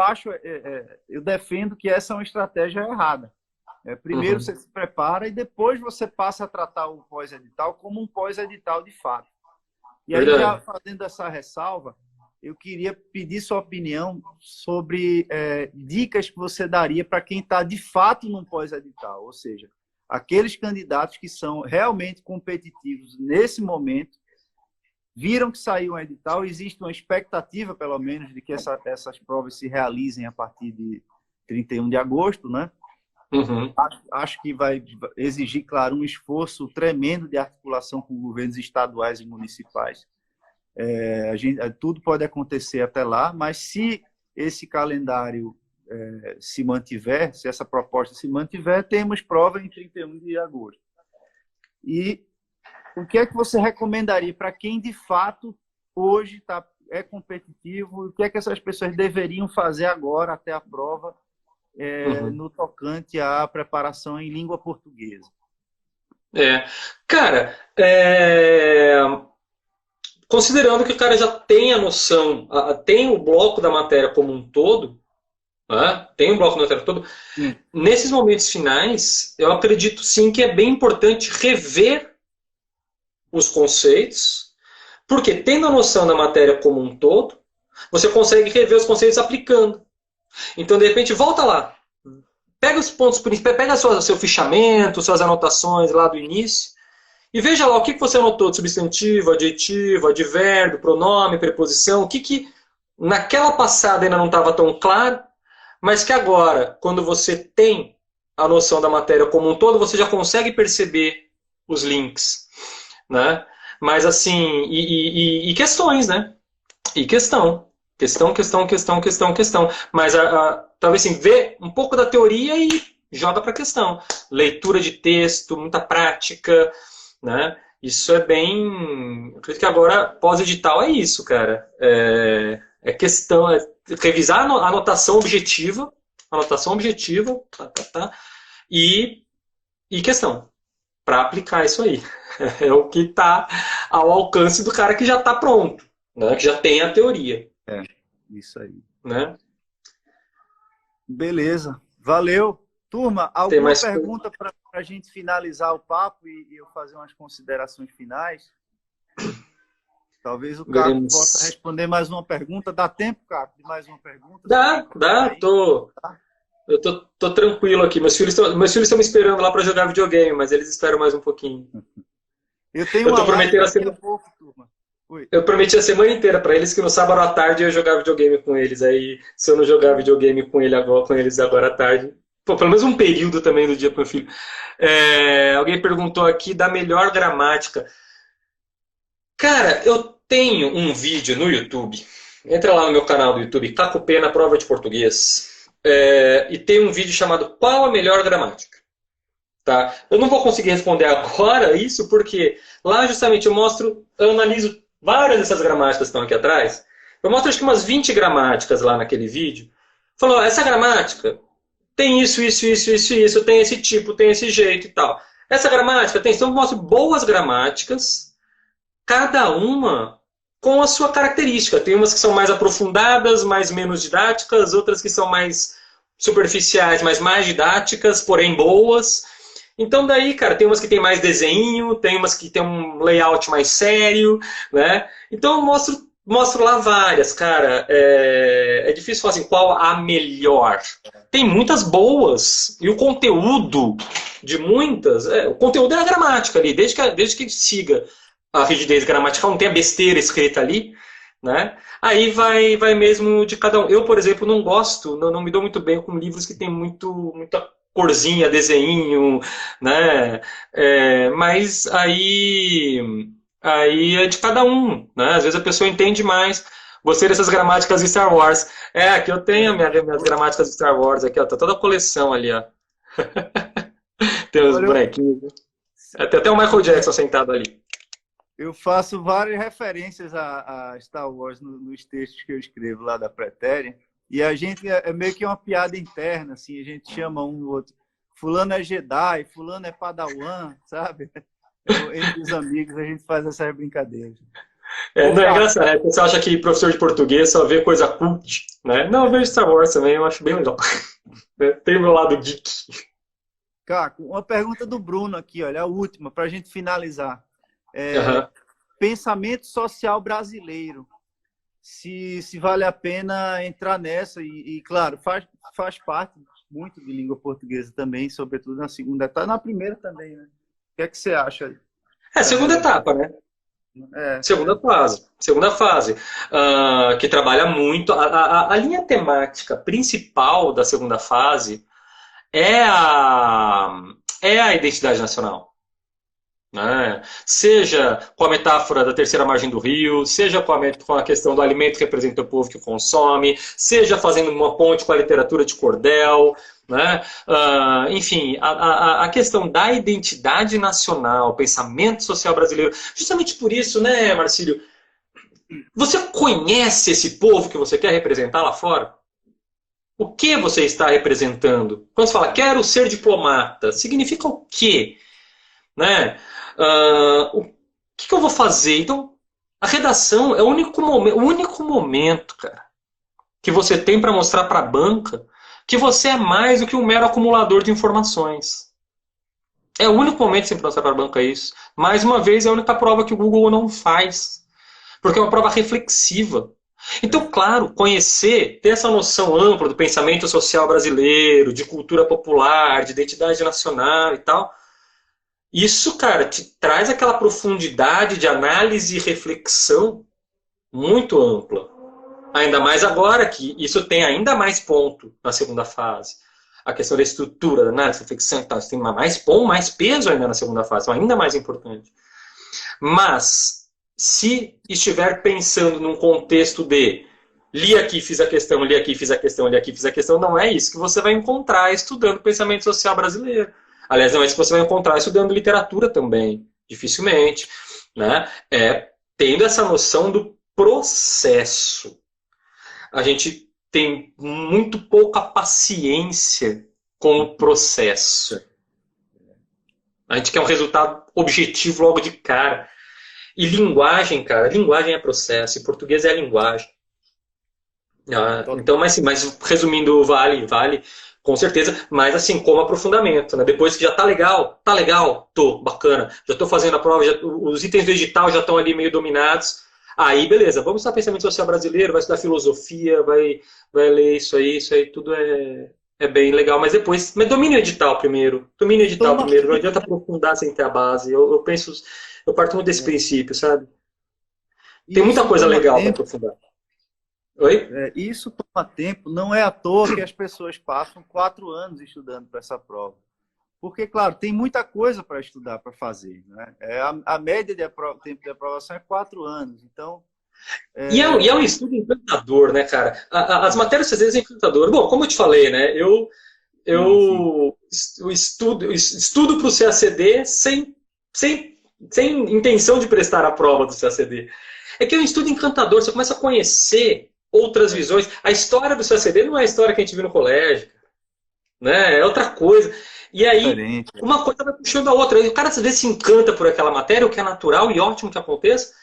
defendo que essa é uma estratégia errada. Primeiro você se prepara e depois você passa a tratar o pós-edital como um pós-edital de fato. E aí, já fazendo essa ressalva, eu queria pedir sua opinião sobre dicas que você daria para quem está de fato num pós-edital, ou seja, aqueles candidatos que são realmente competitivos nesse momento, viram que saiu um edital, existe uma expectativa, pelo menos, de que essas provas se realizem a partir de 31 de agosto, né? Acho que vai exigir, claro, um esforço tremendo de articulação com governos estaduais e municipais. Tudo pode acontecer até lá, mas se esse calendário se mantiver, se essa proposta se mantiver, temos prova em 31 de agosto. E o que é que você recomendaria para quem, de fato, hoje é competitivo? O que é que essas pessoas deveriam fazer agora, até a prova, no tocante à preparação em língua portuguesa? Cara, considerando que o cara já tem a noção, tem o bloco da matéria como um todo, né? Tem um bloco notário todo. Sim. Nesses momentos finais, eu acredito sim que é bem importante rever os conceitos, porque tendo a noção da matéria como um todo, você consegue rever os conceitos aplicando. Então, de repente, volta lá. Pega os pontos principais, pega seu fichamento, suas anotações lá do início, e veja lá o que você anotou de substantivo, adjetivo, advérbio, pronome, preposição, o que naquela passada ainda não estava tão claro, mas que agora, quando você tem a noção da matéria como um todo, você já consegue perceber os links, né? Mas assim, e questões, né? E questão. Questão. Mas talvez assim, vê um pouco da teoria e joga para a questão. Leitura de texto, muita prática, né? Isso é bem... Eu acredito que agora, pós-edital, é isso, cara. É questão, é revisar a anotação objetiva, e questão, para aplicar isso aí. É o que está ao alcance do cara que já está pronto, né? Que já tem a teoria. Isso aí. Né? Beleza. Valeu. Turma, alguma pergunta para a gente finalizar o papo e eu fazer umas considerações finais? Talvez o Caco possa responder mais uma pergunta. Dá tempo, Caco, de mais uma pergunta? Dá. Eu tô tranquilo aqui. Meus filhos estão me esperando lá para jogar videogame, mas eles esperam mais um pouquinho. Eu tô prometendo daqui a pouco, turma. Eu prometi a semana inteira para eles que no sábado à tarde eu ia jogar videogame com eles. Aí, se eu não jogar videogame com eles agora à tarde, pelo menos um período também do dia para o meu filho. Alguém perguntou aqui da melhor gramática. Cara, eu tenho um vídeo no YouTube. Entra lá no meu canal do YouTube, Caco Pena Prova de Português. E tem um vídeo chamado Qual a Melhor Gramática? Tá? Eu não vou conseguir responder agora isso, porque lá justamente eu analiso várias dessas gramáticas que estão aqui atrás. Eu mostro acho que umas 20 gramáticas lá naquele vídeo. Falou, essa gramática tem isso, tem esse tipo, tem esse jeito e tal. Essa gramática tem, então eu mostro boas gramáticas, cada uma com a sua característica. Tem umas que são mais aprofundadas, menos didáticas, outras que são mais superficiais, mas mais didáticas, porém boas. Então daí, cara, tem umas que tem mais desenho, tem umas que tem um layout mais sério, né? Então eu mostro lá várias, cara. É difícil falar assim, qual a melhor. Tem muitas boas, e o conteúdo de muitas, o conteúdo é a gramática ali, desde que siga a rigidez gramatical, não tem a besteira escrita ali, né? Aí vai mesmo de cada um. Eu, por exemplo, não gosto, não me dou muito bem com livros que tem muita corzinha, desenho, né? Mas aí é de cada um, né? Às vezes a pessoa entende mais. Gostei dessas gramáticas de Star Wars. Aqui eu tenho minhas gramáticas de Star Wars, aqui, ó, tá toda a coleção ali, ó. Tem uns bonequinhos. Tem até o Michael Jackson sentado ali. Eu faço várias referências a Star Wars nos textos que eu escrevo lá da Pretéria. E a gente é meio que uma piada interna, assim, a gente chama um ou outro. Fulano é Jedi, fulano é Padawan, sabe? Entre os amigos a gente faz essas brincadeiras. Não é engraçado, né? Você acha que professor de português só vê coisa cult, né? Não, eu vejo Star Wars também, eu acho bem legal. Tem o meu lado geek. Caco, uma pergunta do Bruno aqui, olha, a última, para a gente finalizar. Pensamento social brasileiro. Se vale a pena entrar nessa e claro, faz parte muito de língua portuguesa também, sobretudo na segunda etapa, na primeira também, né? O que é que você acha? Segunda etapa, né? Segunda fase, que trabalha muito. A linha temática principal da segunda fase é a identidade nacional. Né? Seja com a metáfora da terceira margem do rio, seja com a questão do alimento que representa o povo que o consome, seja fazendo uma ponte com a literatura de cordel, né? Enfim, a questão da identidade nacional, pensamento social brasileiro. Justamente por isso, né, Marcílio? Você conhece esse povo que você quer representar lá fora? O que você está representando? Quando você fala, quero ser diplomata, significa o quê? Né? O que eu vou fazer? Então, a redação é o único momento, cara, que você tem para mostrar para a banca que você é mais do que um mero acumulador de informações. É o único momento sem lançar para a banca isso. Mais uma vez, é a única prova que o Google não faz. Porque é uma prova reflexiva. Então, claro, conhecer, ter essa noção ampla do pensamento social brasileiro, de cultura popular, de identidade nacional e tal, isso, cara, te traz aquela profundidade de análise e reflexão muito ampla. Ainda mais agora que isso tem ainda mais ponto na segunda fase. A questão da estrutura, da análise, reflexão e tal, isso tem mais peso ainda na segunda fase, então ainda mais importante. Mas, se estiver pensando num contexto de li aqui, fiz a questão, li aqui, fiz a questão, li aqui, fiz a questão, não é isso que você vai encontrar estudando pensamento social brasileiro. Aliás, não é isso que você vai encontrar estudando literatura também, dificilmente. Né? É tendo essa noção do processo. A gente tem muito pouca paciência com o processo. A gente quer um resultado objetivo logo de cara. E linguagem, cara, linguagem é processo, e português é a linguagem. Então, mas resumindo, vale, com certeza, mas assim, como aprofundamento, né? Depois que já tá legal, tô, bacana, já tô fazendo a prova, os itens do edital já estão ali meio dominados, aí beleza, vamos estudar pensamento social brasileiro, vai estudar filosofia, vai ler isso aí tudo é bem legal, mas depois, domine o edital primeiro, não adianta aprofundar sem ter a base, eu parto muito desse princípio, sabe? Tem muita coisa legal para aprofundar. Oi? Isso toma tempo, não é à toa que as pessoas passam 4 anos estudando para essa prova. Porque, claro, tem muita coisa para estudar, para fazer. Né? A média de tempo de aprovação é 4 anos. Então, E é um estudo encantador, né, cara? As matérias às vezes é encantador. Bom, como eu te falei, né? Eu estudo para o CACD sem intenção de prestar a prova do CACD. É que é um estudo encantador, você começa a conhecer outras visões. A história do CACD não é a história que a gente viu no colégio, né? É outra coisa. E aí, uma coisa vai puxando a outra. O cara às vezes se encanta por aquela matéria, o que é natural e ótimo que aconteça,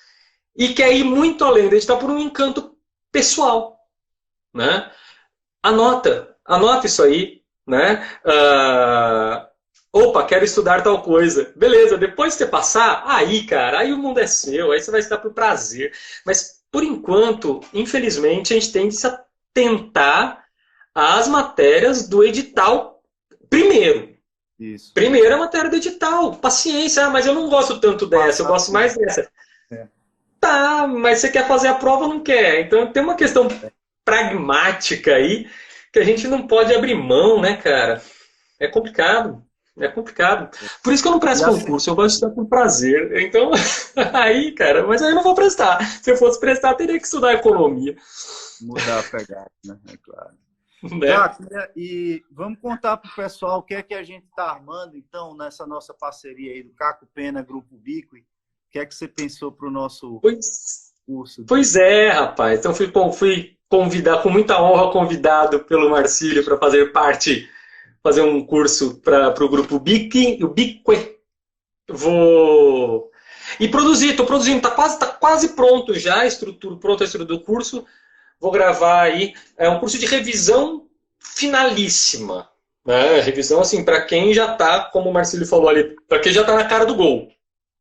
e quer ir muito além, de estar por um encanto pessoal, né? Anota isso aí, né? Opa, quero estudar tal coisa. Beleza, depois que você passar, aí, cara, aí o mundo é seu, aí você vai estudar por prazer. Mas, por enquanto, infelizmente, a gente tem que se atentar às matérias do edital primeiro. Isso. Primeiro a matéria do edital. Paciência, mas eu não gosto tanto dessa, eu gosto mais dessa. Tá, mas você quer fazer a prova ou não quer? Então tem uma questão pragmática aí que a gente não pode abrir mão, né, cara? É complicado. Por isso que eu não presto concurso, eu gosto de estudar por prazer. Então, aí, cara, mas aí eu não vou prestar. Se eu fosse prestar, teria que estudar economia. Mudar a pegada, né? É claro. Jacques, e vamos contar para o pessoal o que é que a gente está armando, então, nessa nossa parceria aí do Caco Pena, Grupo Bico. O que é que você pensou para o nosso curso? Pois é, rapaz. Então, fui convidar, com muita honra, convidado pelo Marcílio para fazer um curso para o Grupo Bico. O Bico. E estou produzindo, tá quase pronto já, pronta a estrutura do curso. Vou gravar aí, é um curso de revisão finalíssima. Né? Revisão, assim, para quem já está, como o Marcílio falou ali, para quem já está na cara do gol.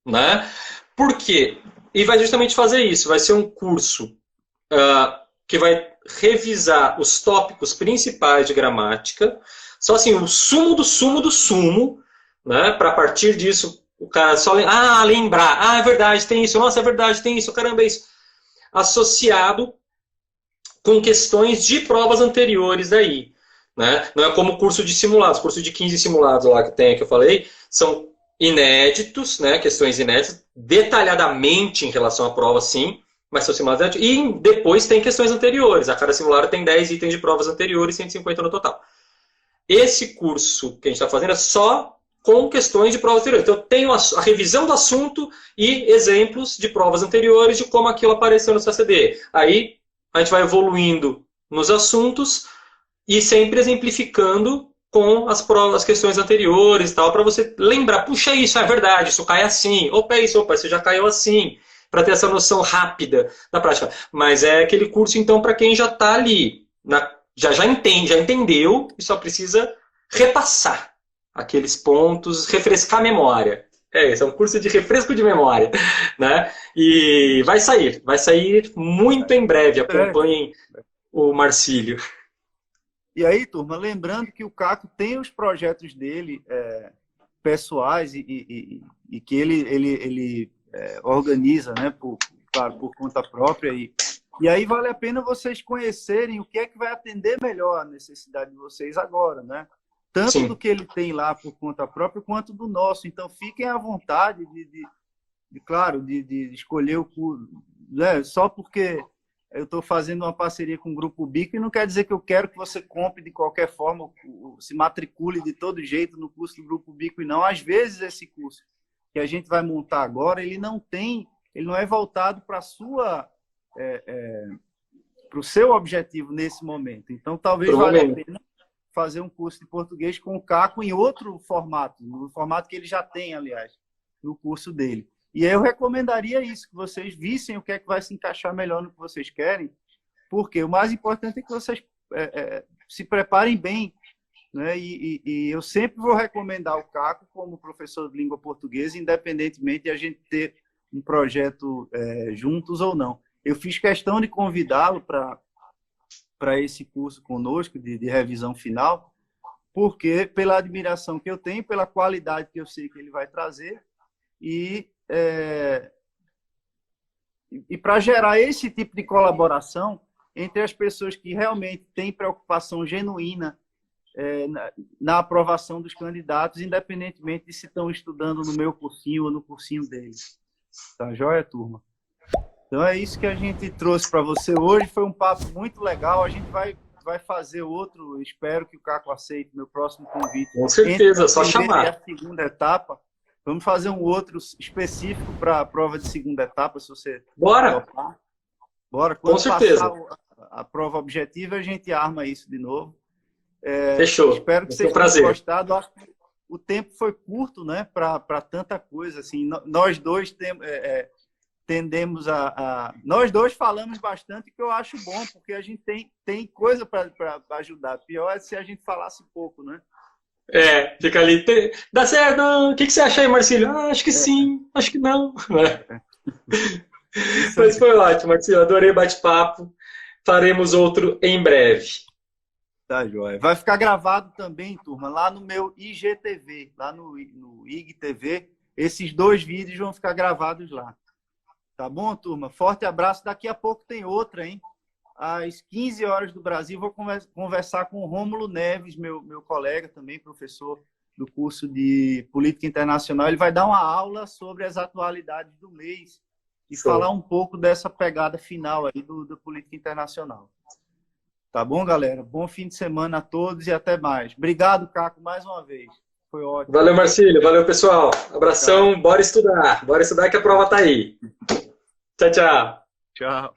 Né? Por quê? E vai justamente fazer isso. Vai ser um curso que vai revisar os tópicos principais de gramática. Só assim, o sumo do sumo do sumo. Né? Para a partir disso, o cara só lembrar. É verdade, tem isso. Nossa, é verdade, tem isso. Caramba, é isso. Associado com questões de provas anteriores daí. Né? Não é como o curso de simulados. O curso de 15 simulados lá que eu falei, são inéditos, né? Questões inéditas, detalhadamente em relação à prova, sim, mas são simulados inéditos. E depois tem questões anteriores. A cada simulado tem 10 itens de provas anteriores, 150 no total. Esse curso que a gente está fazendo é só com questões de provas anteriores. Então, eu tenho a revisão do assunto e exemplos de provas anteriores de como aquilo apareceu no CACD. Aí, a gente vai evoluindo nos assuntos e sempre exemplificando com as questões anteriores e tal, para você lembrar, puxa, isso é verdade, isso cai assim, opa, isso já caiu assim, para ter essa noção rápida da prática. Mas é aquele curso, então, para quem já está ali, já entende, já entendeu e só precisa repassar aqueles pontos, refrescar a memória. Esse é um curso de refresco de memória, né? E vai sair muito em breve. Acompanhem o Marcílio. E aí, turma, lembrando que o Caco tem os projetos dele pessoais e que ele organiza, né, claro, por conta própria. E aí vale a pena vocês conhecerem o que é que vai atender melhor a necessidade de vocês agora, né? Tanto Sim. do que ele tem lá por conta própria, quanto do nosso. Então, fiquem à vontade de escolher o curso, né? Só porque eu estou fazendo uma parceria com o Grupo Bico e não quer dizer que eu quero que você compre de qualquer forma, se matricule de todo jeito no curso do Grupo Bico, e não. Às vezes, esse curso que a gente vai montar agora, ele não é voltado para o seu objetivo nesse momento. Então, talvez valha a pena fazer um curso de português com o Caco em outro formato, no formato que ele já tem, aliás, no curso dele. E aí eu recomendaria isso, que vocês vissem o que é que vai se encaixar melhor no que vocês querem, porque o mais importante é que vocês se preparem bem, né? E eu sempre vou recomendar o Caco como professor de língua portuguesa, independentemente de a gente ter um projeto juntos ou não. Eu fiz questão de convidá-lo para esse curso conosco, de revisão final, porque pela admiração que eu tenho, pela qualidade que eu sei que ele vai trazer, e para gerar esse tipo de colaboração entre as pessoas que realmente têm preocupação genuína na aprovação dos candidatos, independentemente de se estão estudando no meu cursinho ou no cursinho deles. Tá joia, turma? Então é isso que a gente trouxe para você hoje. Foi um papo muito legal. A gente vai fazer outro. Espero que o Caco aceite meu próximo convite. Com certeza, só chamar. A segunda etapa. Vamos fazer um outro específico para a prova de segunda etapa, se você Bora! topar. Bora. Quando com certeza. Passar a prova objetiva, a gente arma isso de novo. Fechou. Espero que vocês tenham gostado. Acho que o tempo foi curto, né, para tanta coisa. Assim, nós dois tendemos nós dois falamos bastante, que eu acho bom, porque a gente tem coisa para ajudar. Pior é se a gente falasse pouco, né? Fica ali. Dá certo? O que você acha aí, Marcílio? Acho que sim, acho que não. Mas foi ótimo, Marcílio. Adorei o bate-papo. Faremos outro em breve. Tá, joia. Vai ficar gravado também, turma, lá no meu IGTV, lá no IGTV. Esses 2 vídeos vão ficar gravados lá. Tá bom, turma? Forte abraço. Daqui a pouco tem outra, hein? Às 15 horas do Brasil, vou conversar com o Rômulo Neves, meu colega também, professor do curso de Política Internacional. Ele vai dar uma aula sobre as atualidades do mês e falar um pouco dessa pegada final aí do Política Internacional. Tá bom, galera? Bom fim de semana a todos e até mais. Obrigado, Caco, mais uma vez. Foi ótimo. Valeu, Marcílio. Valeu, pessoal. Abração. Tchau. Bora estudar. Bora estudar que a prova tá aí. Tchau, tchau. Tchau.